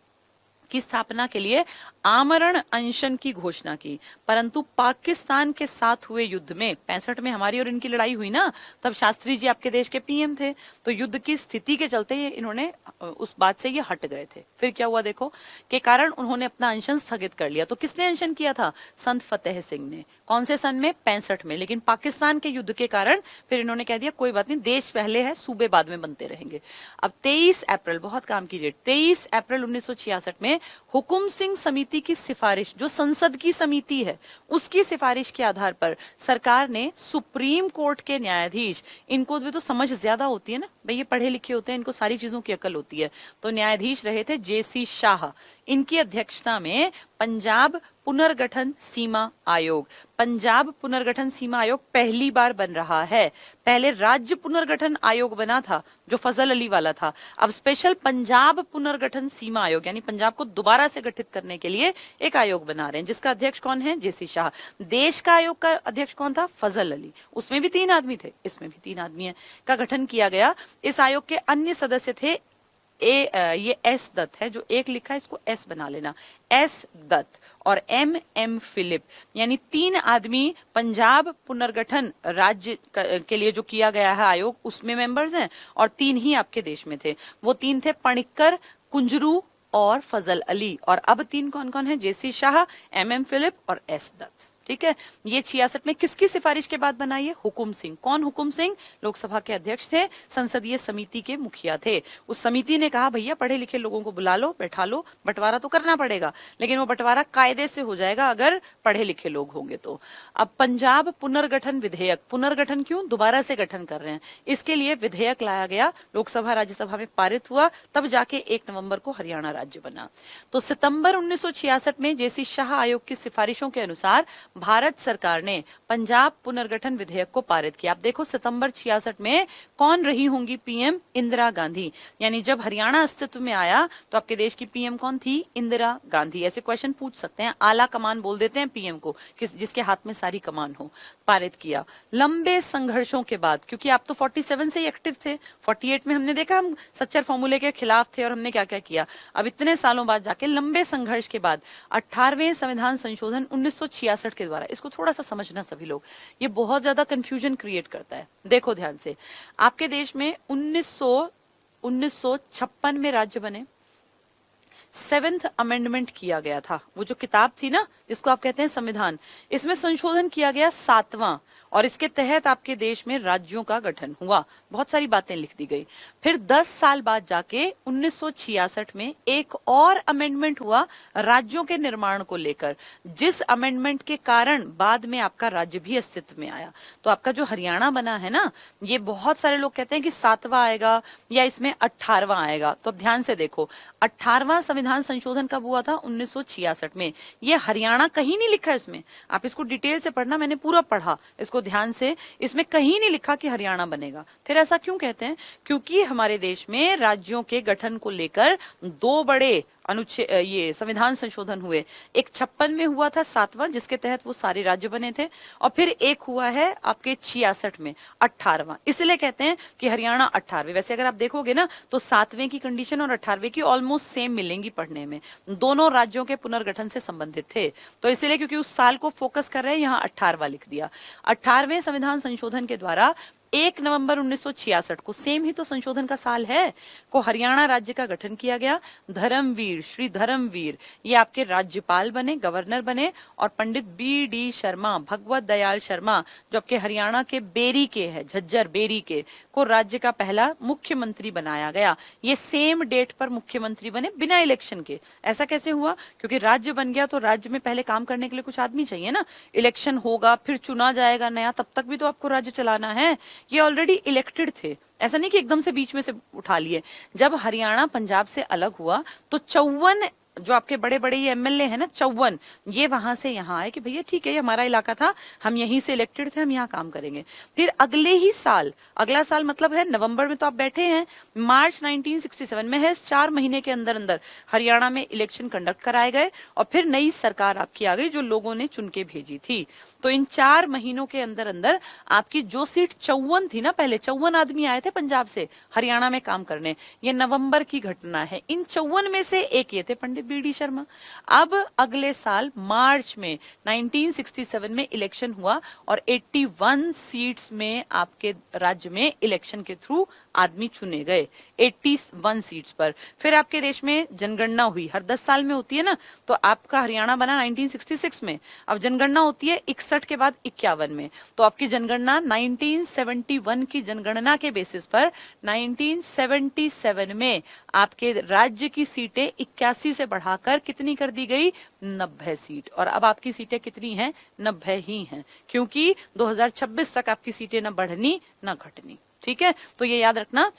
की स्थापना के लिए आमरण अनशन की घोषणा की। परंतु पाकिस्तान के साथ हुए युद्ध में 65 में हमारी और इनकी लड़ाई हुई ना, तब शास्त्री जी आपके देश के पीएम थे, तो युद्ध की स्थिति के चलते ये इन्होंने उस बात से ये हट गए थे। फिर क्या हुआ देखो, के कारण उन्होंने अपना अनशन स्थगित कर लिया। तो किसने अनशन किया था? संत फतेह सिंह ने। कौन से सन में? 65 में। लेकिन पाकिस्तान के युद्ध के कारण फिर इन्होंने कह दिया कोई बात नहीं, देश पहले है, सूबे बाद में बनते रहेंगे। अब 23 अप्रैल, बहुत काम की डेट, 23 अप्रैल 1966 में हुकुम सिंह समिति की सिफारिश, जो संसद की समिति है, उसकी सिफारिश के आधार पर सरकार ने सुप्रीम कोर्ट के न्यायाधीश, इनको भी तो समझ ज्यादा होती है ना भाई, ये पढ़े लिखे होते हैं, इनको सारी चीजों की अकल होती है, तो न्यायाधीश रहे थे जेसी शाह। इनकी अध्यक्षता में पंजाब पुनर्गठन सीमा आयोग, पंजाब पुनर्गठन सीमा आयोग पहली बार बन रहा है। पहले राज्य पुनर्गठन आयोग बना था जो फजल अली वाला था, अब स्पेशल पंजाब पुनर्गठन सीमा आयोग, यानी पंजाब को दोबारा से गठित करने के लिए एक आयोग बना रहे हैं, जिसका अध्यक्ष कौन है? जेसी शाह। देश का आयोग का अध्यक्ष कौन था? फजल अली। उसमें भी 3 आदमी थे, इसमें भी 3 आदमी है, का गठन किया गया। इस आयोग के अन्य सदस्य थे ये एस दत्त है, जो एक लिखा है इसको एस बना लेना, एस दत्त और एम फिलिप, यानी 3 आदमी पंजाब पुनर्गठन राज्य के लिए जो किया गया है आयोग, उसमें मेंबर्स हैं, और 3 ही आपके देश में थे। वो 3 थे पणिक्कर, कुंजरू और फजल अली। और अब 3 कौन कौन है? जेसी शाह, एम फिलिप और एस दत्त। ठीक है, ये 66 में किसकी सिफारिश के बाद बनाई है? हुकुम सिंह। कौन हुकुम सिंह? लोकसभा के अध्यक्ष थे, संसदीय समिति के मुखिया थे। उस समिति ने कहा भैया पढ़े लिखे लोगों को बुला लो, बैठा लो, बंटवारा तो करना पड़ेगा, लेकिन वो बंटवारा कायदे से हो जाएगा अगर पढ़े लिखे लोग होंगे तो। अब पंजाब पुनर्गठन विधेयक, पुनर्गठन क्यों? दोबारा से गठन कर रहे हैं, इसके लिए विधेयक लाया गया, लोकसभा राज्यसभा में पारित हुआ, तब जाके 1 नवंबर को हरियाणा राज्य बना। तो सितंबर 1966 में जेसी शाह आयोग की सिफारिशों के अनुसार भारत सरकार ने पंजाब पुनर्गठन विधेयक को पारित किया। आप देखो सितंबर 66 में कौन रही होंगी पीएम? इंदिरा गांधी। यानी जब हरियाणा अस्तित्व में आया तो आपके देश की पीएम कौन थी? इंदिरा गांधी। ऐसे क्वेश्चन पूछ सकते हैं, आला कमान बोल देते हैं पीएम को, जिसके हाथ में सारी कमान हो। पारित किया लंबे संघर्षों के बाद, क्योंकि आप तो 47 से ही एक्टिव थे, 48 में हमने देखा हम सच्चर फॉर्मूले के खिलाफ थे और हमने क्या क्या किया। अब इतने सालों बाद जाके लंबे संघर्ष के बाद 18वें संविधान संशोधन 1966 के द्वारा, इसको थोड़ा सा समझना सभी लोग, ये बहुत ज्यादा कंफ्यूजन क्रिएट करता है। देखो ध्यान से, आपके देश में 1956 में राज्य बने, 7th अमेंडमेंट किया गया था, वो जो किताब थी ना जिसको आप कहते हैं संविधान, इसमें संशोधन किया गया 7वां, और इसके तहत आपके देश में राज्यों का गठन हुआ, बहुत सारी बातें लिख दी गई। फिर 10 साल बाद जाके 1966 में एक और अमेंडमेंट हुआ राज्यों के निर्माण को लेकर, जिस अमेंडमेंट के कारण बाद में आपका राज्य भी अस्तित्व में आया। तो आपका जो हरियाणा बना है ना, ये बहुत सारे लोग कहते हैं कि 7वां आएगा या इसमें 18वां आएगा। तो अब ध्यान से देखो, 18वां संविधान संशोधन कब हुआ था? 1966 में। ये हरियाणा कहीं नहीं लिखा है इसमें, आप इसको डिटेल से पढ़ना, मैंने पूरा पढ़ा इसको ध्यान से, इसमें कहीं नहीं लिखा कि हरियाणा बनेगा। फिर ऐसा क्यों कहते हैं? क्योंकि हमारे देश में राज्यों के गठन को लेकर 2 बड़े अनुच्छेद, ये संविधान संशोधन हुए। एक 56 में हुआ था 7वां, जिसके तहत वो सारे राज्य बने थे, और फिर एक हुआ है आपके 66 में 18वां, इसलिए कहते हैं कि हरियाणा 18वें। वैसे अगर आप देखोगे ना तो 7वें की कंडीशन और 18वें की ऑलमोस्ट सेम मिलेंगी पढ़ने में, दोनों राज्यों के पुनर्गठन से संबंधित थे। तो इसलिए क्योंकि उस साल को फोकस कर रहे हैं, यहाँ 18वां लिख दिया। 18वें संविधान संशोधन के द्वारा 1 नवंबर 1966 को, सेम ही तो संशोधन का साल है, को हरियाणा राज्य का गठन किया गया। धर्मवीर, श्री धर्मवीर, ये आपके राज्यपाल बने, गवर्नर बने, और पंडित BD शर्मा, भगवत दयाल शर्मा, जो आपके हरियाणा के बेरी के है, झज्जर बेरी के, को राज्य का पहला मुख्यमंत्री बनाया गया। ये सेम डेट पर मुख्यमंत्री बने बिना इलेक्शन के। ऐसा कैसे हुआ? क्योंकि राज्य बन गया तो राज्य में पहले काम करने के लिए कुछ आदमी चाहिए ना, इलेक्शन होगा, फिर चुना जाएगा नया, तब तक भी तो आपको राज्य चलाना है। ये ऑलरेडी इलेक्टेड थे, ऐसा नहीं कि एकदम से बीच में से उठा लिए। जब हरियाणा पंजाब से अलग हुआ तो 54 जो आपके बड़े बड़े ये एमएलए हैं ना, 54, ये वहां से यहाँ आए कि भैया ठीक है, ये हमारा इलाका था, हम यहीं से इलेक्टेड थे, हम यहाँ काम करेंगे। फिर अगले ही साल, अगला साल मतलब है नवंबर में तो आप बैठे हैं, मार्च 1967 में है, 4 महीने के अंदर अंदर हरियाणा में इलेक्शन कंडक्ट कराए गए, और फिर नई सरकार आपकी आ गई जो लोगों ने चुन के भेजी थी। तो इन 4 महीनों के अंदर अंदर आपकी जो सीट 54 थी ना, पहले 54 आदमी आए थे पंजाब से हरियाणा में काम करने, ये नवंबर की घटना है। इन 54 में से एक ये थे पंडित बीडी शर्मा। अब अगले साल मार्च में 1967 में इलेक्शन हुआ और 81 सीट्स में आपके राज्य में इलेक्शन के थ्रू आदमी चुने गए, 81 सीट्स पर। फिर आपके देश में जनगणना हुई, हर 10 साल में होती है ना, तो आपका हरियाणा बना 1966 में। अब जनगणना होती है 61 के बाद 51 में, तो आपकी जनगणना 1971 की जनगणना के बेसिस पर 1977 में आपके राज्य की सीटें 81 से बढ़ाकर कितनी कर दी गई, 90 सीट। और अब आपकी सीटें कितनी हैं, 90 ही हैं, क्योंकि 2026 तक आपकी सीटें न बढ़नी न घटनी। ठीक है, तो ये याद रखना।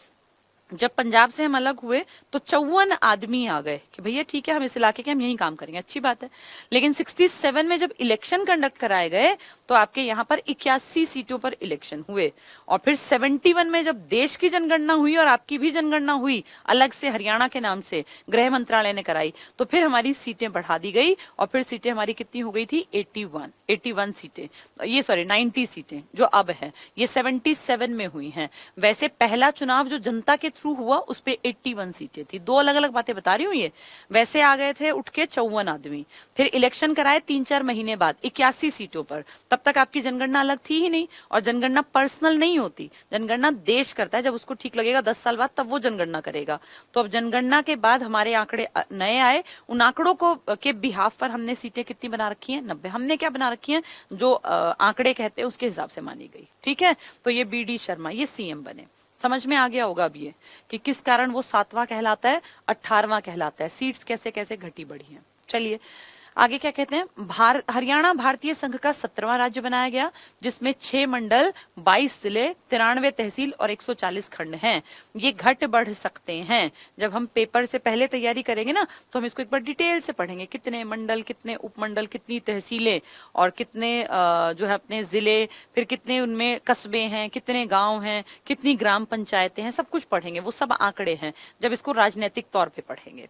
जब पंजाब से हम अलग हुए तो 54 आदमी आ गए कि भैया ठीक है हम इस इलाके के हम यही काम करेंगे, अच्छी बात है। लेकिन 67 में जब इलेक्शन कंडक्ट कराए गए तो आपके यहाँ पर 81 सीटों पर इलेक्शन हुए। और फिर 71 में जब देश की जनगणना हुई और आपकी भी जनगणना हुई अलग से हरियाणा के नाम से, गृह मंत्रालय ने कराई, तो फिर हमारी सीटें बढ़ा दी गई और फिर सीटें हमारी कितनी हो गई थी, 81 सीटें, ये सॉरी 90 सीटें जो अब है, ये 77 में हुई हैं। वैसे पहला चुनाव जो जनता के थ्रू हुआ उस पे 81 सीटें थी। दो अलग अलग बातें बता रही हूँ ये। वैसे आ गए थे उठ के 54 आदमी, फिर इलेक्शन कराए 3-4 महीने बाद 81 सीटों पर। तब तक आपकी जनगणना अलग थी ही नहीं, और जनगणना पर्सनल नहीं होती, जनगणना देश करता है। जब उसको ठीक लगेगा 10 साल बाद तब वो जनगणना करेगा। तो अब जनगणना के बाद हमारे आंकड़े नए आए, उन आंकड़ों को के बिहाफ पर हमने सीटें कितनी बना रखी है, 90। हमने क्या बना रखी है, जो आंकड़े कहते हैं उसके हिसाब से मानी गई। ठीक है, तो ये बीडी शर्मा ये सीएम बने। समझ में आ गया होगा अब ये कि किस कारण वो 7वां कहलाता है, 18वां कहलाता है, सीट्स कैसे कैसे घटी बढ़ी हैं। चलिए आगे क्या कहते हैं। हरियाणा भारतीय संघ का 17वां राज्य बनाया गया, जिसमें 6 मंडल, 22 जिले, 93 तहसील और 140 खंड हैं। ये घट बढ़ सकते हैं। जब हम पेपर से पहले तैयारी करेंगे ना तो हम इसको एक बार डिटेल से पढ़ेंगे, कितने मंडल, कितने उपमंडल, कितनी तहसीलें और कितने जो है अपने जिले, फिर कितने उनमें कस्बे हैं, कितने गांव हैं, कितनी ग्राम पंचायतें हैं, सब कुछ पढ़ेंगे। वो सब आंकड़े हैं जब इसको राजनीतिक तौर पे पढ़ेंगे।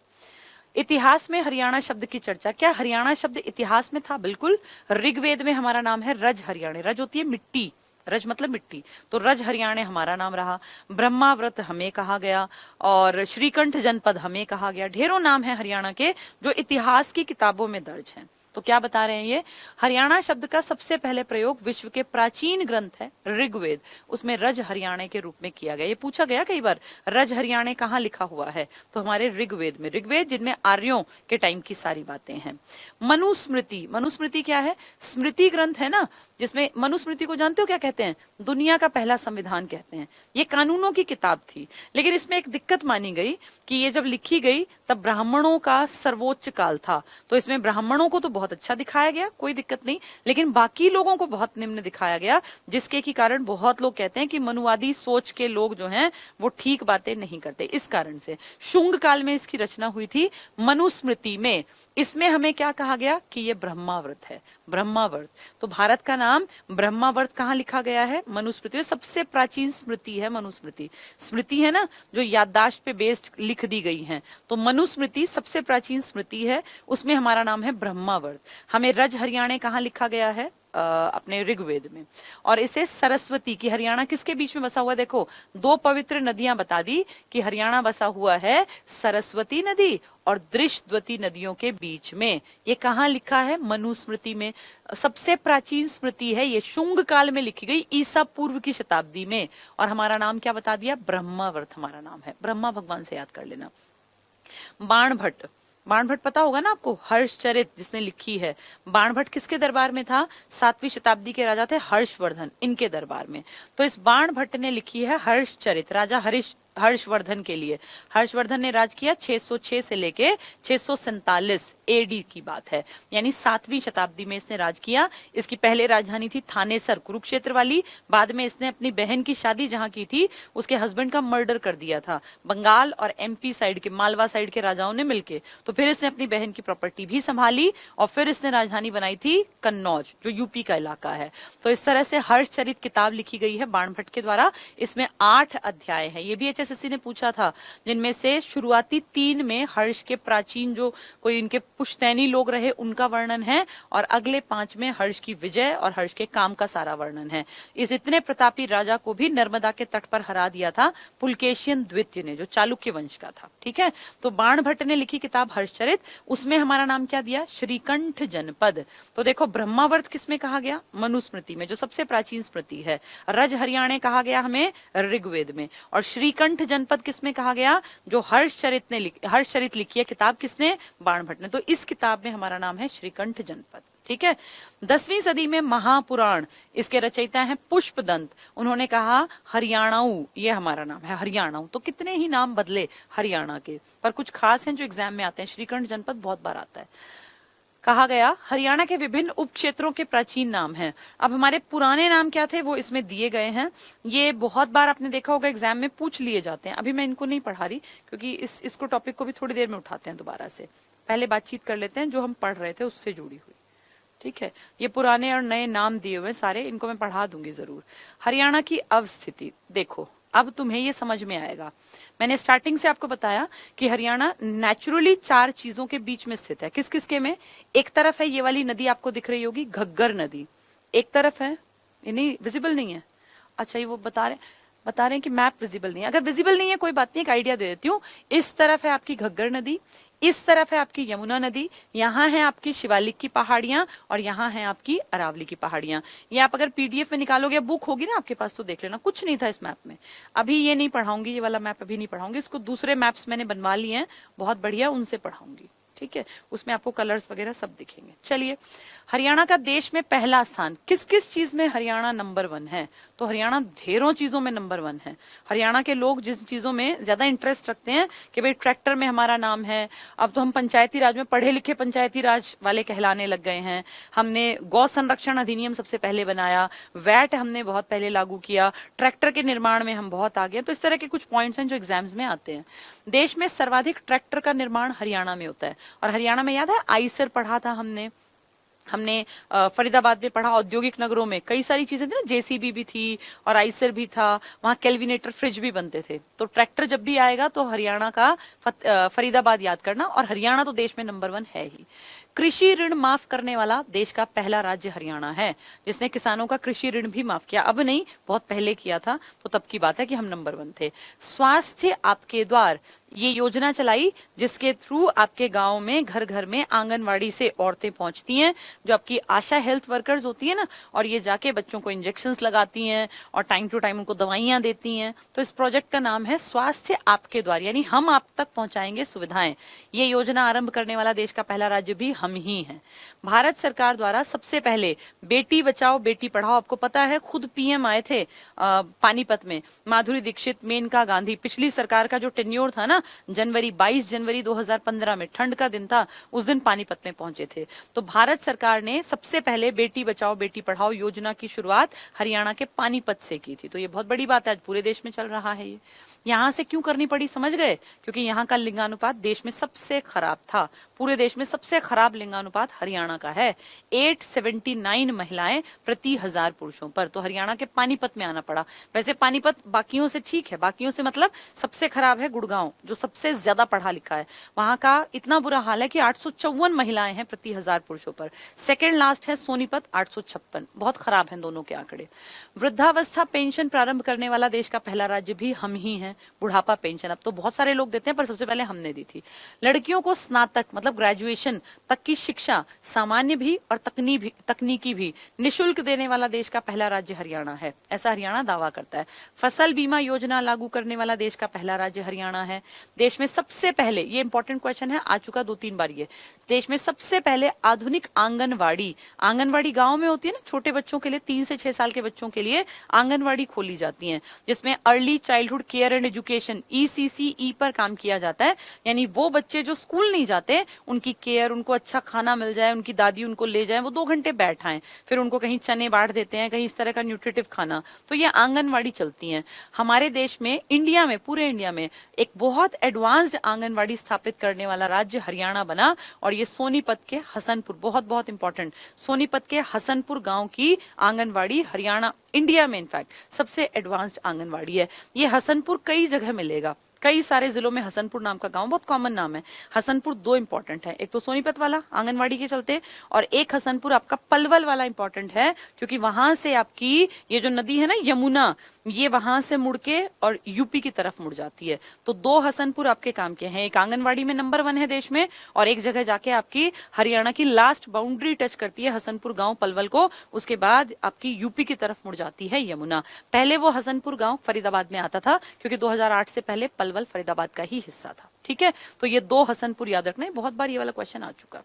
इतिहास में हरियाणा शब्द की चर्चा। क्या हरियाणा शब्द इतिहास में था? बिल्कुल। ऋग्वेद में हमारा नाम है रज हरियाणे। रज होती है मिट्टी, रज मतलब मिट्टी, तो रज हरियाणे हमारा नाम रहा। ब्रह्माव्रत हमें कहा गया और श्रीकंठ जनपद हमें कहा गया। ढेरों नाम है हरियाणा के जो इतिहास की किताबों में दर्ज हैं। तो क्या बता रहे हैं ये, हरियाणा शब्द का सबसे पहले प्रयोग विश्व के प्राचीन ग्रंथ है ऋग्वेद, उसमें रज हरियाणे के रूप में किया गया। ये पूछा गया कई बार, रज हरियाणे कहाँ लिखा हुआ है, तो हमारे ऋग्वेद में। ऋग्वेद जिनमें आर्यों के टाइम की सारी बातें हैं। मनुस्मृति, मनुस्मृति क्या है? स्मृति ग्रंथ है ना, जिसमें मनुस्मृति को जानते हो क्या कहते हैं? दुनिया का पहला संविधान कहते हैं। ये कानूनों की किताब थी, लेकिन इसमें एक दिक्कत मानी गई कि ये जब लिखी गई तब ब्राह्मणों का सर्वोच्च काल था, तो इसमें ब्राह्मणों को तो बहुत अच्छा दिखाया गया, कोई दिक्कत नहीं, लेकिन बाकी लोगों को बहुत निम्न दिखाया गया, जिसके की कारण बहुत लोग कहते हैं कि मनुवादी सोच के लोग जो हैं वो ठीक बातें नहीं करते। इस कारण से शुंग काल में इसकी रचना हुई थी मनुस्मृति में। इसमें हमें क्या कहा गया कि ये ब्रह्मावर्त है, ब्रह्मावर्त। तो भारत का नाम ब्रह्मावर्त कहाँ लिखा गया है? मनुस्मृति में। सबसे प्राचीन स्मृति है मनुस्मृति। स्मृति है ना जो याददाश्त पे बेस्ड लिख दी गई है, तो मनुस्मृति सबसे प्राचीन स्मृति है, उसमें हमारा नाम है ब्रह्मावर्त। हमें रज हरियाणे कहाँ लिखा गया है? अपने ऋग्वेद में। और इसे सरस्वती की, हरियाणा किसके बीच में बसा हुआ? देखो 2 पवित्र नदियां बता दी कि हरियाणा बसा हुआ है सरस्वती नदी और दृशद्वती नदियों के बीच में। ये कहाँ लिखा है? मनुस्मृति में। सबसे प्राचीन स्मृति है ये, शुंग काल में लिखी गई, ईसा पूर्व की शताब्दी में। और हमारा नाम क्या बता दिया? ब्रह्मावर्त हमारा नाम है। ब्रह्मा भगवान से याद कर लेना। बाणभट्ट, बाणभट्ट पता होगा ना आपको, हर्षचरित जिसने लिखी है। बाणभट्ट किसके दरबार में था? 7वीं शताब्दी के राजा थे हर्षवर्धन, इनके दरबार में। तो इस बाणभट्ट ने लिखी है हर्षचरित, राजा हर्षवर्धन के लिए। हर्षवर्धन ने राज किया 606 से लेके 647 एडी की बात है, यानी 7वीं शताब्दी में इसने राज किया। इसकी पहले राजधानी थी थानेसर, कुरुक्षेत्र वाली। बाद में इसने अपनी बहन की शादी जहां की थी उसके हस्बैंड का मर्डर कर दिया था, बंगाल और एमपी साइड के, मालवा साइड के राजाओं ने मिलके। तो फिर इसने अपनी बहन की प्रॉपर्टी भी संभाली और फिर इसने राजधानी बनाई थी कन्नौज, जो यूपी का इलाका है। तो इस तरह से हर्षचरित किताब लिखी गई है बाणभट्ट के द्वारा। इसमें 8 अध्याय हैं। ये भी एचएसएससी ने पूछा था, जिनमें से शुरुआती 3 में हर्ष के प्राचीन जो कोई इनके पुश्तैनी लोग रहे उनका वर्णन है, और अगले 5 में हर्ष की विजय और हर्ष के काम का सारा वर्णन है। इस इतने प्रतापी राजा को भी नर्मदा के तट पर हरा दिया था पुलकेशियन द्वितीय ने, जो चालुक्य वंश का था। ठीक है, तो बाण भट्ट ने लिखी किताब हर्षचरित, उसमें हमारा नाम क्या दिया, श्रीकंठ जनपद। तो देखो ब्रह्मावर्त किसमें कहा गया, मनुस्मृति में, जो सबसे प्राचीन स्मृति है। रज हरियाणे कहा गया हमें ऋग्वेद में, और श्रीकंठ जनपद किसमें कहा गया, जो हर्षचरित लिखी है किताब किसने, बाण भट्ट ने। तो इस किताब में हमारा नाम है श्रीकंठ जनपद। ठीक है, 10वीं सदी में महापुराण, इसके रचयिता हैं पुष्पदंत, उन्होंने कहा हरियाणाऊ, ये हमारा नाम है हरियाणाऊ। तो कितने ही नाम बदले हरियाणा के, पर कुछ खास हैं जो एग्जाम में आते हैं। श्रीकंठ जनपद बहुत बार आता है। कहा गया हरियाणा के विभिन्न उप क्षेत्रों के प्राचीन नाम हैं। अब हमारे पुराने नाम क्या थे वो इसमें दिए गए हैं। ये बहुत बार आपने देखा होगा एग्जाम में पूछ लिए जाते हैं। अभी मैं इनको नहीं पढ़ा रही क्योंकि इसको टॉपिक को भी थोड़ी देर में उठाते हैं दोबारा से। पहले बातचीत कर लेते हैं जो हम पढ़ रहे थे उससे जुड़ी हुई। ठीक है, ये पुराने और नए नाम दिए हुए सारे, इनको मैं पढ़ा दूंगी जरूर। हरियाणा की अवस्थिति देखो, अब तुम्हें ये समझ में आएगा। मैंने स्टार्टिंग से आपको बताया कि हरियाणा नेचुरली 4 चीजों के बीच में स्थित है। किस किसके में, एक तरफ है ये वाली नदी आपको दिख रही होगी घग्गर नदी, एक तरफ है, ये नहीं विजिबल नहीं है, अच्छा ये वो बता रहे हैं कि मैप विजिबल नहीं है। अगर विजिबल नहीं है कोई बात नहीं, एक आइडिया दे देती हूँ। इस तरफ है आपकी घग्गर नदी, इस तरफ है आपकी यमुना नदी, यहाँ है आपकी शिवालिक की पहाड़ियां, और यहाँ है आपकी अरावली की पहाड़ियां। ये आप अगर पीडीएफ में निकालोगे, बुक होगी ना आपके पास, तो देख लेना, कुछ नहीं था इस मैप में। अभी ये नहीं पढ़ाऊंगी, ये वाला मैप अभी नहीं पढ़ाऊंगी, इसको दूसरे मैप्स मैंने बनवा लिए हैं बहुत बढ़िया, उनसे पढ़ाऊंगी। ठीक है, उसमें आपको कलर्स वगैरह सब दिखेंगे। चलिए, हरियाणा का देश में पहला स्थान, किस किस चीज में हरियाणा नंबर 1 है, तो हरियाणा ढेरों चीजों में नंबर 1 है। हरियाणा के लोग जिन चीजों में ज्यादा इंटरेस्ट रखते हैं कि भाई ट्रैक्टर में हमारा नाम है, अब तो हम पंचायती राज में पढ़े लिखे पंचायती राज वाले कहलाने लग गए हैं। हमने गौ संरक्षण अधिनियम सबसे पहले बनाया, वैट हमने बहुत पहले लागू किया, ट्रैक्टर के निर्माण में हम बहुत आगे हैं। तो इस तरह के कुछ पॉइंट्स हैं जो एग्जाम्स में आते हैं। देश में सर्वाधिक ट्रैक्टर का निर्माण हरियाणा में होता है, और हरियाणा में याद है आईसर पढ़ा था हमने फरीदाबाद में पढ़ा, औद्योगिक नगरों में कई सारी चीजें थी ना, जेसीबी भी थी और आइसर भी था, वहां केल्विनेटर फ्रिज भी बनते थे। तो ट्रैक्टर जब भी आएगा तो हरियाणा का फरीदाबाद याद करना, और हरियाणा तो देश में नंबर 1 है ही। कृषि ऋण माफ करने वाला देश का पहला राज्य हरियाणा है, जिसने किसानों का कृषि ऋण भी माफ किया। अब नहीं, बहुत पहले किया था, तो तब की बात है कि हम नंबर 1 थे। स्वास्थ्य आपके द्वार, ये योजना चलाई जिसके थ्रू आपके गांव में घर घर में आंगनवाड़ी से औरतें पहुंचती हैं, जो आपकी आशा हेल्थ वर्कर्स होती है ना, और ये जाके बच्चों को इंजेक्शंस लगाती हैं और टाइम टू टाइम उनको दवाइयां देती हैं। तो इस प्रोजेक्ट का नाम है स्वास्थ्य आपके द्वार, यानी हम आप तक पहुंचाएंगे सुविधाएं। ये योजना आरंभ करने वाला देश का पहला राज्य भी हम ही हैं। भारत सरकार द्वारा सबसे पहले बेटी बचाओ बेटी पढ़ाओ, आपको पता है खुद पीएम आए थे पानीपत में, माधुरी दीक्षित, मेनका गांधी। पिछली सरकार का जो टेन्योर था ना, 22 जनवरी 2015 में, ठंड का दिन था, उस दिन पानीपत में पहुंचे थे। तो भारत सरकार ने सबसे पहले बेटी बचाओ बेटी पढ़ाओ योजना की शुरुआत हरियाणा के पानीपत से की थी। तो ये बहुत बड़ी बात है, आज पूरे देश में चल रहा है ये। यहां से क्यों करनी पड़ी समझ गए, क्योंकि यहाँ का लिंगानुपात देश में सबसे खराब था। पूरे देश में सबसे खराब लिंगानुपात हरियाणा का है, 879 महिलाएं प्रति 1000 पुरुषों पर। तो हरियाणा के पानीपत में आना पड़ा। वैसे पानीपत बाकियों से ठीक है, बाकियों से मतलब सबसे खराब है गुड़गांव, जो सबसे ज्यादा पढ़ा लिखा है। वहां का इतना बुरा हाल है कि 854 महिलाएं हैं प्रति 1000 पुरुषों पर। सेकेंड लास्ट है सोनीपत, 856। बहुत खराब है दोनों के आंकड़े। वृद्धावस्था पेंशन प्रारंभ करने वाला देश का पहला राज्य भी हम ही हैं। बुढ़ापा पेंशन अब तो बहुत सारे लोग देते हैं, पर सबसे पहले हमने दी थी। लड़कियों को स्नातक मतलब ग्रेजुएशन तक की शिक्षा, सामान्य भी और तकनीकी भी निशुल्क देने वाला देश का पहला राज्य हरियाणा है, ऐसा हरियाणा दावा करता है। फसल बीमा योजना लागू करने वाला देश का पहला राज्य हरियाणा है। देश में सबसे पहले, ये इंपॉर्टेंट क्वेश्चन है, आ चुका 2-3 बार ये, देश में सबसे पहले आधुनिक आंगनवाड़ी गांव में होती है ना, छोटे बच्चों के लिए, 3 से 6 साल के बच्चों के लिए आंगनवाड़ी खोली जाती है, जिसमें early childhood care and education ECCE पर काम किया जाता है। यानी वो बच्चे जो स्कूल नहीं जाते, उनकी केयर, उनको अच्छा खाना मिल जाए, उनकी दादी उनको ले जाए, वो 2 घंटे बैठाएं, फिर उनको कहीं चने बांट देते हैं, कहीं इस तरह का न्यूट्रिटिव खाना। तो ये आंगनवाड़ी चलती है हमारे देश में। इंडिया में, पूरे इंडिया में एक बहुत एडवांस्ड आंगनवाड़ी स्थापित करने वाला राज्य हरियाणा बना, और ये सोनीपत के हसनपुर, बहुत बहुत इंपॉर्टेंट, सोनीपत के हसनपुर गांव की आंगनवाड़ी हरियाणा, इंडिया में इनफैक्ट सबसे एडवांस्ड आंगनवाड़ी है। ये हसनपुर कई जगह मिलेगा, कई सारे जिलों में हसनपुर नाम का गांव बहुत कॉमन नाम है। हसनपुर दो इंपॉर्टेंट है, एक तो सोनीपत वाला आंगनवाड़ी के चलते, और एक हसनपुर आपका पलवल वाला इंपॉर्टेंट है क्योंकि वहां से आपकी ये जो नदी है ना यमुना, ये वहां से मुड़ के और यूपी की तरफ मुड़ जाती है। तो दो हसनपुर आपके काम के हैं, एक आंगनवाड़ी में नंबर 1 है देश में, और एक जगह जाके आपकी हरियाणा की लास्ट बाउंड्री टच करती है हसनपुर गांव पलवल को, उसके बाद आपकी यूपी की तरफ मुड़ जाती है यमुना। पहले वो हसनपुर गांव फरीदाबाद में आता था क्योंकि 2008 से पहले पलवल फरीदाबाद का ही हिस्सा था। ठीक है, तो ये दो हसनपुर याद रखना है, बहुत बार ये वाला क्वेश्चन आ चुका।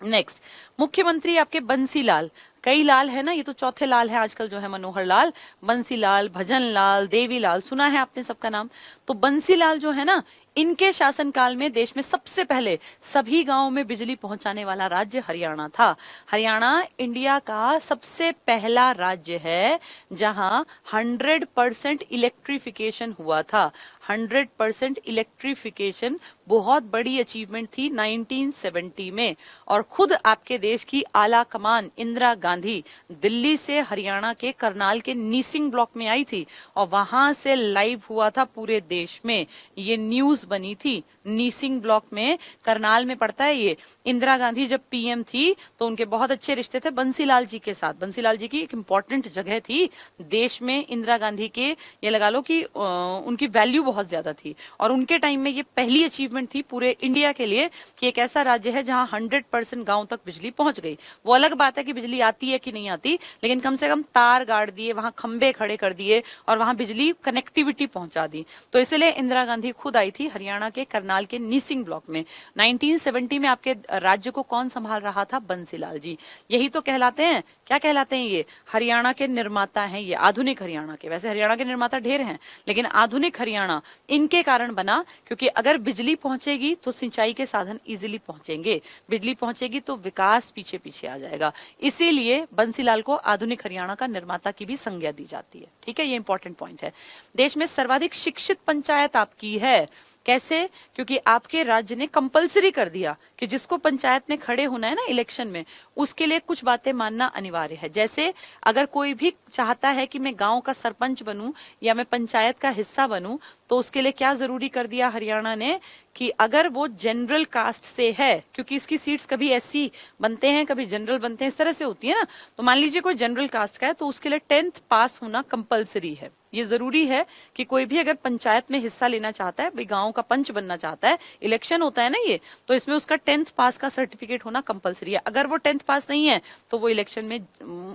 नेक्स्ट, मुख्यमंत्री आपके बंसीलाल, कई लाल है ना, ये तो चौथे लाल है आजकल जो है, मनोहर लाल, बंसीलाल, भजन लाल, देवीलाल, सुना है आपने सबका नाम। तो बंसीलाल जो है ना, इनके शासनकाल में देश में सबसे पहले सभी गांवों में बिजली पहुंचाने वाला राज्य हरियाणा था। हरियाणा इंडिया का सबसे पहला राज्य है जहां 100% इलेक्ट्रिफिकेशन हुआ था। 100% इलेक्ट्रिफिकेशन बहुत बड़ी अचीवमेंट थी 1970 में, और खुद आपके देश की आला कमान इंदिरा गांधी दिल्ली से हरियाणा के करनाल के नीसिंग ब्लॉक में आई थी और वहां से लाइव हुआ था पूरे देश में, ये न्यूज बनी थी। नीसिंग ब्लॉक में करनाल में पड़ता है ये। इंदिरा गांधी जब पीएम थी तो उनके बहुत अच्छे रिश्ते थे बंसीलाल जी के साथ। बंसीलाल जी की एक इम्पोर्टेंट जगह थी देश में इंदिरा गांधी के, ये लगा लो कि उनकी वैल्यू बहुत ज्यादा थी, और उनके टाइम में ये पहली अचीवमेंट थी पूरे इंडिया के लिए कि एक ऐसा राज्य है जहां 100% गांव तक बिजली पहुंच गई। वो अलग बात है कि बिजली आती है कि नहीं आती, लेकिन कम से कम तार गाड़ दिए, वहां खंबे खड़े कर दिए और वहां बिजली कनेक्टिविटी पहुंचा दी। तो इसलिए इंदिरा गांधी खुद आई थी हरियाणा के करनाल के नीसिंग ब्लॉक में। 1970 में आपके राज्य को कौन संभाल रहा था? बंसीलाल जी। यही तो कहलाते हैं, क्या कहलाते हैं ये? हरियाणा के निर्माता हैं ये, आधुनिक हरियाणा के। वैसे हरियाणा के निर्माता ढेर हैं, लेकिन आधुनिक हरियाणा इनके कारण बना, क्योंकि अगर बिजली पहुंचेगी तो सिंचाई के साधन इजीली पहुंचेंगे, बिजली पहुंचेगी तो विकास पीछे पीछे आ जाएगा। इसीलिए बंसीलाल को आधुनिक हरियाणा का निर्माता की भी संज्ञा दी जाती है। ठीक है, ये इंपॉर्टेंट पॉइंट है। देश में सर्वाधिक शिक्षित पंचायत आपकी है। कैसे? क्योंकि आपके राज्य ने कंपलसरी कर दिया कि जिसको पंचायत में खड़े होना है ना इलेक्शन में, उसके लिए कुछ बातें मानना अनिवार्य है। जैसे अगर कोई भी चाहता है कि मैं गांव का सरपंच बनूं या मैं पंचायत का हिस्सा बनूं, तो उसके लिए क्या जरूरी कर दिया हरियाणा ने कि अगर वो जनरल कास्ट से है, क्योंकि इसकी सीट्स कभी एससी बनते हैं कभी जनरल बनते हैं, इस तरह से होती है ना। तो मान लीजिए कोई जनरल कास्ट का है तो उसके लिए 10th पास होना कंपलसरी है। ये जरूरी है कि कोई भी अगर पंचायत में हिस्सा लेना चाहता है, भाई गांव का पंच बनना चाहता है, इलेक्शन होता है ना ये, तो इसमें उसका 10th पास का सर्टिफिकेट होना कंपलसरी है। अगर वो 10th पास नहीं है तो वो इलेक्शन में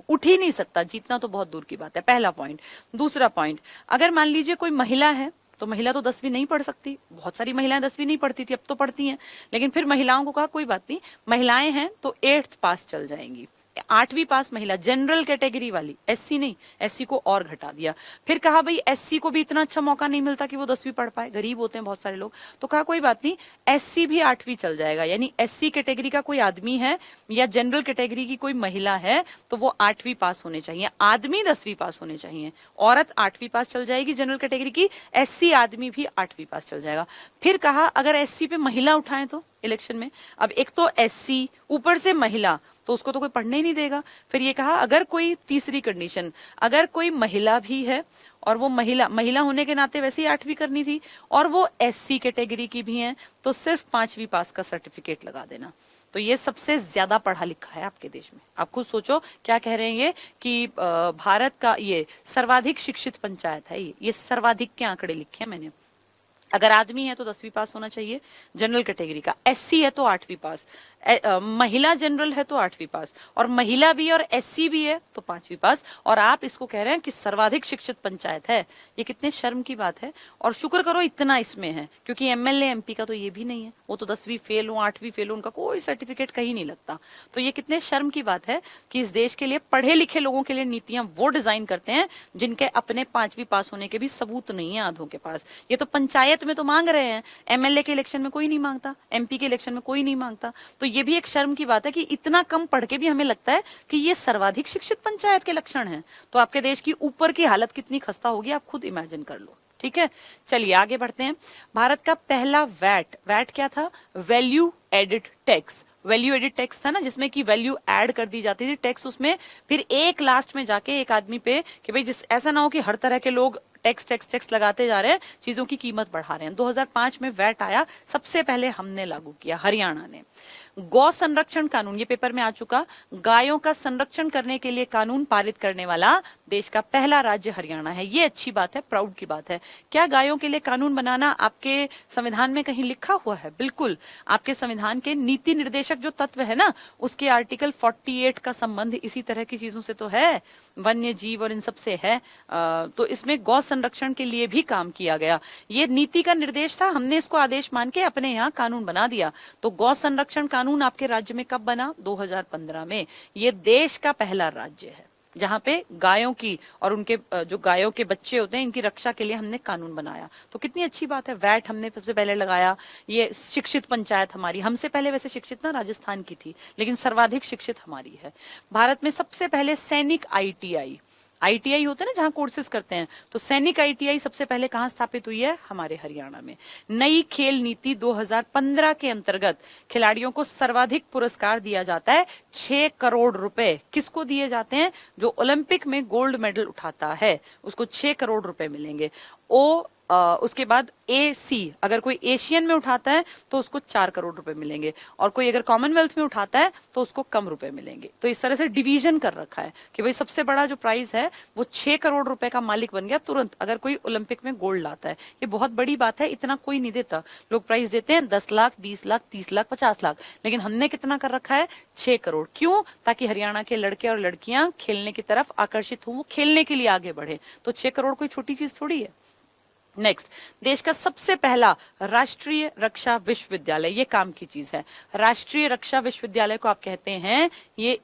उठ ही नहीं सकता, जीतना तो बहुत दूर की बात है। पहला पॉइंट। दूसरा पॉइंट, अगर मान लीजिए कोई महिला है तो महिला तो 10वीं नहीं पढ़ सकती। बहुत सारी महिलाएं 10वीं नहीं पढ़ती थी, अब तो पढ़ती हैं, लेकिन फिर महिलाओं को कहा कोई बात नहीं, महिलाएं हैं तो 8th पास चल जाएंगी। 8वीं पास महिला, जनरल कैटेगरी वाली, एससी नहीं, एससी को और घटा दिया। फिर कहा भाई एससी को भी इतना अच्छा मौका नहीं मिलता कि वो 10वीं पढ़ पाए, गरीब होते हैं बहुत सारे लोग, तो कहा कोई बात नहीं, एससी भी 8वीं चल जाएगा। यानी एससी कैटेगरी का कोई आदमी है या जनरल कैटेगरी की कोई महिला है तो वो 8वीं पास होने चाहिए, आदमी 10वीं पास होने चाहिए। औरत 8वीं पास चल जाएगी जनरल कैटेगरी की, एससी आदमी भी 8वीं पास चल जाएगा। फिर कहा अगर एससी पे महिला उठाएं तो इलेक्शन में, अब एक तो एससी ऊपर से महिला, तो उसको तो कोई पढ़ने ही नहीं देगा। फिर ये कहा अगर कोई तीसरी कंडीशन, अगर कोई महिला भी है और वो महिला होने के नाते वैसे ही 8वीं करनी थी और वो एससी कैटेगरी की भी हैं, तो सिर्फ 5वीं पास का सर्टिफिकेट लगा देना। तो ये सबसे ज्यादा पढ़ा लिखा है आपके देश में। आप खुद सोचो क्या कह रहे हैं ये कि भारत का ये सर्वाधिक शिक्षित पंचायत है। ये सर्वाधिक के आंकड़े लिखे हैं मैंने। अगर आदमी है तो 10वीं पास होना चाहिए जनरल कैटेगरी का, एससी है तो 8वीं पास, महिला जनरल है तो 8वीं पास, और महिला भी और एससी भी है तो 5वीं पास। और आप इसको कह रहे हैं कि सर्वाधिक शिक्षित पंचायत है। ये कितने शर्म की बात है। और शुक्र करो इतना इसमें है, क्योंकि एमएलए एमपी का तो ये भी नहीं है, वो तो 10वीं फेल हो 8वीं फेल हो, उनका कोई सर्टिफिकेट कहीं नहीं लगता। तो ये कितने शर्म की बात है कि इस देश के लिए पढ़े लिखे लोगों के लिए नीतियां वो डिजाइन करते हैं जिनके अपने 5वीं पास होने के भी सबूत नहीं है आधों के पास। ये तो पंचायत में तो मांग रहे हैं, एमएलए के इलेक्शन में कोई नहीं मांगता, एमपी के इलेक्शन में कोई नहीं मांगता। तो ये भी एक शर्म की बात है कि इतना कम पढ़ के भी हमें लगता है कि ये सर्वाधिक शिक्षित पंचायत के लक्षण हैं। तो आपके देश की ऊपर की हालत कितनी खस्ता होगी आप खुद इमेजिन कर लो। ठीक है, चलिए आगे बढ़ते हैं। भारत का पहला वैट क्या था? Value added tax. Value added tax था ना, जिसमें कि वैल्यू ऐड कर दी जाती थी टैक्स उसमें, फिर एक लास्ट में जाके एक आदमी पे कि भाई जिस ऐसा ना हो कि हर तरह के लोग टैक्स लगाते जा रहे हैं, चीजों की कीमत बढ़ा रहे हैं। 2005 में वैट आया, सबसे पहले हमने लागू किया, हरियाणा ने। गौ संरक्षण कानून, ये पेपर में आ चुका, गायों का संरक्षण करने के लिए कानून पारित करने वाला देश का पहला राज्य हरियाणा है। ये अच्छी बात है, प्राउड की बात है। क्या गायों के लिए कानून बनाना आपके संविधान में कहीं लिखा हुआ है? बिल्कुल। आपके संविधान के नीति निर्देशक जो तत्व है ना, उसके आर्टिकल 48 का संबंध इसी तरह की चीजों से तो है, वन्य जीव और इन सब से है। तो इसमें गौ संरक्षण के लिए भी काम किया गया। ये नीति का निर्देश था, हमने इसको आदेश मान के अपने यहाँ कानून बना दिया। तो गौ संरक्षण कानून आपके राज्य में कब बना? 2015 में। ये देश का पहला राज्य है जहां पे गायों की और उनके जो गायों के बच्चे होते हैं, इनकी रक्षा के लिए हमने कानून बनाया। तो कितनी अच्छी बात है। वैट हमने सबसे पहले लगाया। ये शिक्षित पंचायत हमारी, हमसे पहले वैसे शिक्षित ना राजस्थान की थी, लेकिन सर्वाधिक शिक्षित हमारी है। भारत में सबसे पहले सैनिक आईटीआई होते हैं ना, जहां कोर्सेज करते हैं, तो सैनिक आईटीआई सबसे पहले कहां स्थापित हुई है? हमारे हरियाणा में। नई खेल नीति 2015 के अंतर्गत खिलाड़ियों को सर्वाधिक पुरस्कार दिया जाता है, 6 करोड़ रुपए। किसको दिए जाते हैं? जो ओलंपिक में गोल्ड मेडल उठाता है उसको 6 करोड़ रुपए मिलेंगे। उसके बाद AC, अगर कोई एशियन में उठाता है तो उसको 4 करोड़ रुपए मिलेंगे, और कोई अगर कॉमनवेल्थ में उठाता है तो उसको कम रुपए मिलेंगे। तो इस तरह से डिवीजन कर रखा है कि भाई सबसे बड़ा जो प्राइज है वो 6 करोड़ रुपए का मालिक बन गया तुरंत, अगर कोई ओलंपिक में गोल्ड लाता है। ये बहुत बड़ी बात है, इतना कोई नहीं देता। लोग प्राइज देते हैं 10 लाख, 20 लाख, 30 लाख, 50 लाख, लेकिन हमने कितना कर रखा है? 6 करोड़। क्यों? ताकि हरियाणा के लड़के और लड़कियां खेलने की तरफ आकर्षित हों, वो खेलने के लिए आगे बढ़े। तो 6 करोड़ कोई छोटी चीज थोड़ी है। नेक्स्ट, देश का सबसे पहला राष्ट्रीय रक्षा विश्वविद्यालय, ये काम की चीज है। राष्ट्रीय रक्षा विश्वविद्यालय को आप कहते हैं, ये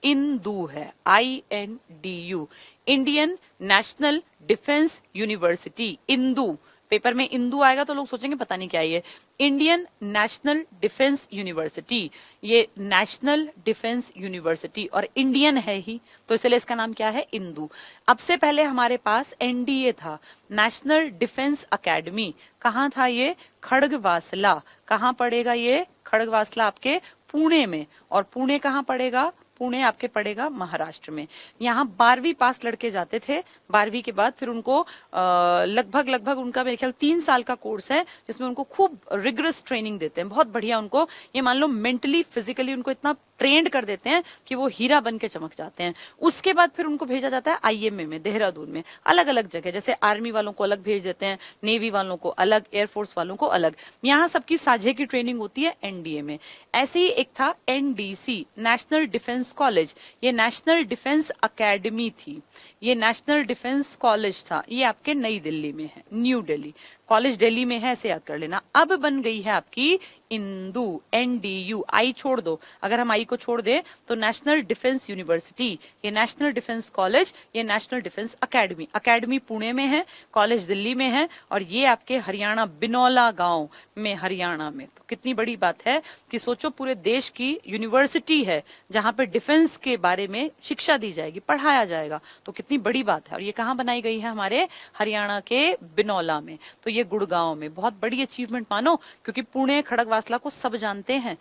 इंदू है, INDU, Indian national defence university. Indu, paper में इंदू आएगा तो लोग सोचेंगे पता नहीं क्या ये। इंडियन नेशनल डिफेंस यूनिवर्सिटी, ये नेशनल डिफेंस यूनिवर्सिटी और इंडियन है ही, तो इसलिए इसका नाम क्या है? इंदू। अब से पहले हमारे पास NDA था, नेशनल डिफेंस अकेडमी। कहाँ था ये? खड़गवासला। कहाँ पड़ेगा ये? खड़गवासला आपके पुणे में। और पुणे कहाँ पड़ेगा? पुणे आपके पड़ेगा महाराष्ट्र में। यहाँ 12वीं पास लड़के जाते थे, 12वीं के बाद फिर उनको लगभग उनका मेरे ख्याल 3 साल का कोर्स है, जिसमें उनको खूब रिगरस ट्रेनिंग देते हैं, बहुत बढ़िया। उनको ये मान लो मेंटली फिजिकली उनको इतना ट्रेंड कर देते हैं कि वो हीरा बन के चमक जाते हैं। उसके बाद फिर उनको भेजा जाता है IMA में, देहरादून में, अलग अलग जगह। जैसे आर्मी वालों को अलग भेज देते हैं, नेवी वालों को अलग, एयरफोर्स वालों को अलग। यहाँ सबकी साझे की ट्रेनिंग होती है NDA में। ऐसे ही एक था NDC, नेशनल डिफेंस कॉलेज। ये नेशनल डिफेंस अकेडमी थी, ये नेशनल डिफेंस कॉलेज था। ये आपके नई दिल्ली में है, न्यू दिल्ली। कॉलेज दिल्ली में है, ऐसे याद कर लेना। अब बन गई है आपकी इंदू, NDU। आई छोड़ दो, अगर हम आई को छोड़ दें तो नेशनल डिफेंस यूनिवर्सिटी, ये नेशनल डिफेंस कॉलेज, ये national defence academy. Academy Pune में है, कॉलेज दिल्ली में है, और ये आपके हरियाणा बिनौला गांव में, हरियाणा में। तो कितनी बड़ी बात है कि सोचो, पूरे देश की यूनिवर्सिटी है जहां पे डिफेंस के बारे में शिक्षा दी जाएगी, पढ़ाया जाएगा। तो कितनी बड़ी बात है। और ये कहाँ बनाई गई है? हमारे हरियाणा के बिनौला में। तो ये गुड़गांव में। बहुत बड़ी अचीवमेंट मानो, क्योंकि पुणे खड़गवासला को सब जानते हैं,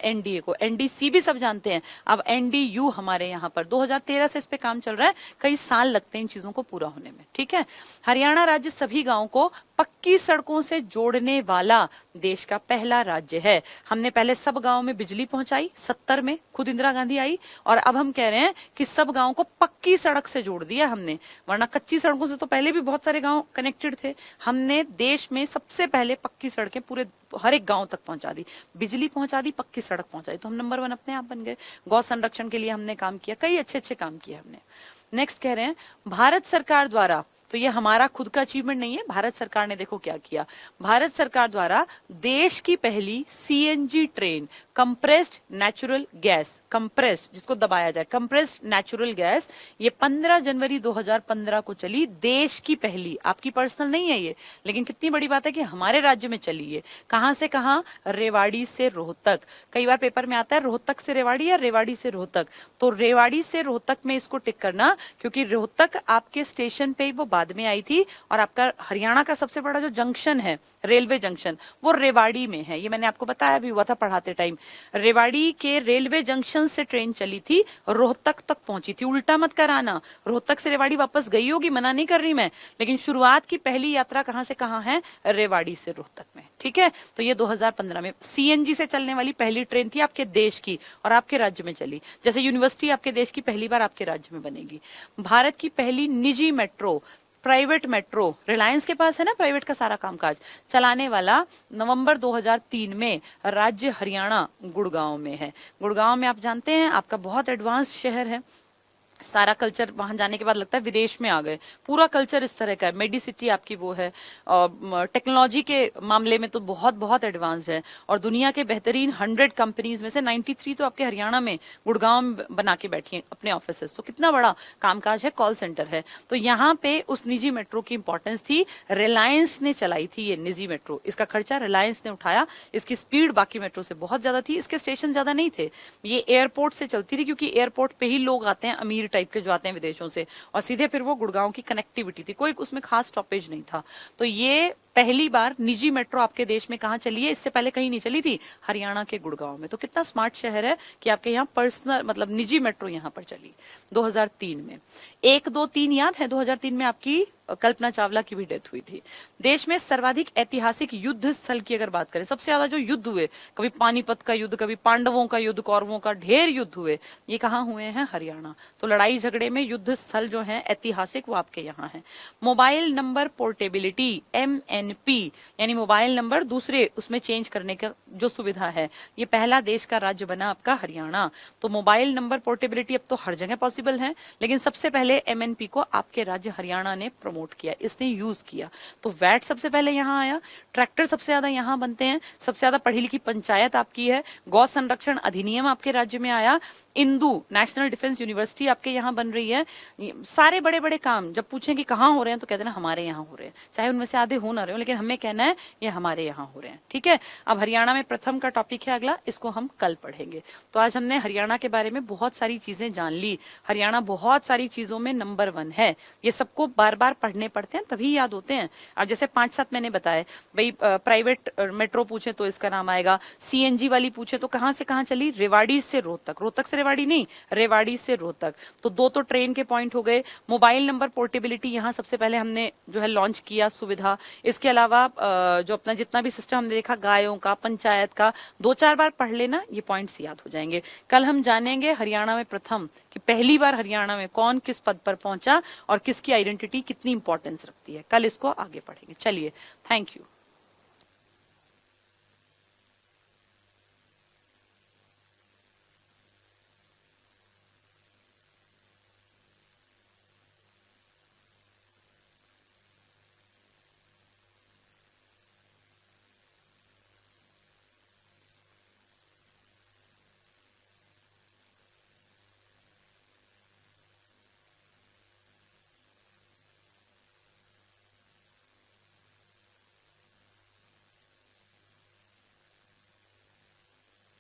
NDA को, NDC भी सब जानते हैं। अब NDU हमारे यहाँ पर 2013 से इस पे काम चल रहा है, कई साल लगते हैं इन चीजों को पूरा होने में। ठीक है। हरियाणा राज्य सभी गांवों को पक्की सड़कों से जोड़ने वाला देश का पहला राज्य है। हमने पहले सब गांवों में बिजली पहुंचाई, 70 में खुद इंदिरा गांधी आई, और अब हम कह रहे हैं कि सब गांवों को पक्की सड़क से जोड़ दिया हमने, वरना कच्ची सड़कों से तो पहले भी बहुत सारे गांव कनेक्टेड थे। हमने देश में सबसे पहले पक्की सड़कें पूरे हर एक गांव तक पहुंचा दी, बिजली पहुंचा दी, पक्की सड़क पहुंचा दी। तो हम नंबर 1 अपने आप बन गए। गौ संरक्षण के लिए हमने काम किया, कई अच्छे काम किए हमने। नेक्स्ट कह रहे हैं, भारत सरकार द्वारा, तो ये हमारा खुद का अचीवमेंट नहीं है, भारत सरकार ने देखो क्या किया। भारत सरकार द्वारा देश की पहली CNG train, compressed natural gas, compressed जिसको दबाया जाए, कंप्रेस्ड नेचुरल गैस, ये 15 जनवरी 2015 को चली। देश की पहली, आपकी पर्सनल नहीं है ये, लेकिन कितनी बड़ी बात है कि हमारे राज्य में चली है। कहां से कहां? रेवाड़ी से रोहतक। कई बार पेपर में आता है रोहतक से रेवाड़ी या रेवाड़ी से रोहतक, तो रेवाड़ी से रोहतक में इसको टिक करना, क्योंकि रोहतक आपके स्टेशन पे वो बाद में आई थी, और आपका हरियाणा का सबसे बड़ा जो जंक्शन है, रेलवे जंक्शन, वो रेवाड़ी में है। ये मैंने आपको बताया भी हुआ था पढ़ाते टाइम रेवाड़ी के रेलवे जंक्शन से ट्रेन चली थी, रोहतक तक पहुंची थी। उल्टा मत कराना, रोहतक से रेवाड़ी वापस गई होगी, मना नहीं कर रही मैं, लेकिन शुरुआत की पहली यात्रा कहां से कहां है? रेवाड़ी से रोहतक में। ठीक है, तो ये 2015 में सीएनजी से चलने वाली पहली ट्रेन थी आपके देश की और आपके राज्य में चली। जैसे यूनिवर्सिटी आपके देश की पहली बार आपके राज्य में बनेगी। भारत की पहली निजी मेट्रो, प्राइवेट मेट्रो, रिलायंस के पास है ना प्राइवेट का सारा कामकाज, चलाने वाला नवंबर 2003 में राज्य हरियाणा गुड़गांव में है। गुड़गांव में आप जानते हैं आपका बहुत एडवांस शहर है, सारा कल्चर वहां जाने के बाद लगता है विदेश में आ गए। पूरा कल्चर इस तरह का है, मेडी सिटी आपकी वो है, टेक्नोलॉजी के मामले में तो बहुत बहुत एडवांस है। और दुनिया के बेहतरीन 100 कंपनीज में से 93 तो आपके हरियाणा में गुड़गांव में बना के बैठी हैं अपने ऑफिसेस। तो कितना बड़ा कामकाज है, कॉल सेंटर है। तो यहाँ पे उस निजी मेट्रो की इंपॉर्टेंस थी, रिलायंस ने चलाई थी ये निजी मेट्रो, इसका खर्चा रिलायंस ने उठाया, इसकी स्पीड बाकी मेट्रो से बहुत ज्यादा थी, इसके स्टेशन ज्यादा नहीं थे, ये एयरपोर्ट से चलती थी क्योंकि एयरपोर्ट पे ही लोग आते हैं अमीर टाइप के जो आते हैं विदेशों से, और सीधे फिर वो गुड़गांव की कनेक्टिविटी थी, कोई उसमें खास स्टॉपेज नहीं था। तो ये पहली बार निजी मेट्रो आपके देश में कहां चली है? इससे पहले कहीं नहीं चली थी, हरियाणा के गुड़गांव में। तो कितना स्मार्ट शहर है कि आपके यहाँ पर्सनल मतलब निजी मेट्रो यहाँ पर चली 2003 में। 1, 2, 3 याद है? 2003 में आपकी कल्पना चावला की भी डेथ हुई थी। देश में सर्वाधिक ऐतिहासिक युद्ध स्थल की अगर बात करें, सबसे ज्यादा जो युद्ध हुए, कभी पानीपत का युद्ध, कभी पांडवों का युद्ध, कौरवों का, ढेर युद्ध हुए, ये कहाँ हुए हैं? हरियाणा। तो लड़ाई झगड़े में युद्ध स्थल जो है ऐतिहासिक वो आपके यहाँ है। मोबाइल नंबर पोर्टेबिलिटी MNP यानी मोबाइल नंबर दूसरे उसमें चेंज करने का जो सुविधा है, ये पहला देश का राज्य बना आपका हरियाणा। तो मोबाइल नंबर पोर्टेबिलिटी अब तो हर जगह पॉसिबल है, लेकिन सबसे पहले MNP को आपके राज्य हरियाणा ने प्रमोट किया, इसने यूज किया। तो वैट सबसे पहले यहाँ आया, ट्रैक्टर सबसे ज्यादा यहाँ बनते हैं, सबसे ज्यादा पढ़ी लिखी पंचायत आपकी है, गौ संरक्षण अधिनियम आपके राज्य में आया, इंदू नेशनल डिफेंस यूनिवर्सिटी आपके यहाँ बन रही है। सारे बड़े बड़े काम जब पूछें कि कहाँ हो रहे हैं तो कहते हैं हमारे यहाँ हो रहे हैं, चाहे उनमें से आधे हो ना रहे हो, लेकिन हमें कहना है ये हमारे यहाँ हो रहे हैं। ठीक है, अब हरियाणा में प्रथम का टॉपिक है अगला, इसको हम कल पढ़ेंगे। तो आज हमने हरियाणा के बारे में बहुत सारी चीजें जान ली। हरियाणा बहुत सारी चीजों में नंबर 1 है, ये सबको बार बार पढ़ने पड़ते हैं तभी याद होते हैं। अब जैसे 5-7 मैंने बताए, भाई प्राइवेट मेट्रो पूछे तो इसका नाम आएगा, CNG वाली पूछे तो कहां से कहां चली? रेवाड़ी से रोहतक, रोहतक से रेवाड़ी नहीं, रेवाड़ी से रोहतक। तो 2 तो ट्रेन के पॉइंट हो गए। मोबाइल नंबर पोर्टेबिलिटी यहाँ सबसे पहले हमने जो है लॉन्च किया सुविधा। इसके अलावा जो अपना जितना भी सिस्टम हमने देखा, गायों का, पंचायत का, 2-4 बार पढ़ लेना, ये पॉइंट्स याद हो जाएंगे। कल हम जानेंगे हरियाणा में प्रथम कि पहली बार हरियाणा में कौन किस पद पर पहुंचा और किसकी आइडेंटिटी कितनी इंपॉर्टेंस रखती है। कल इसको आगे पढ़ेंगे। चलिए, थैंक यू।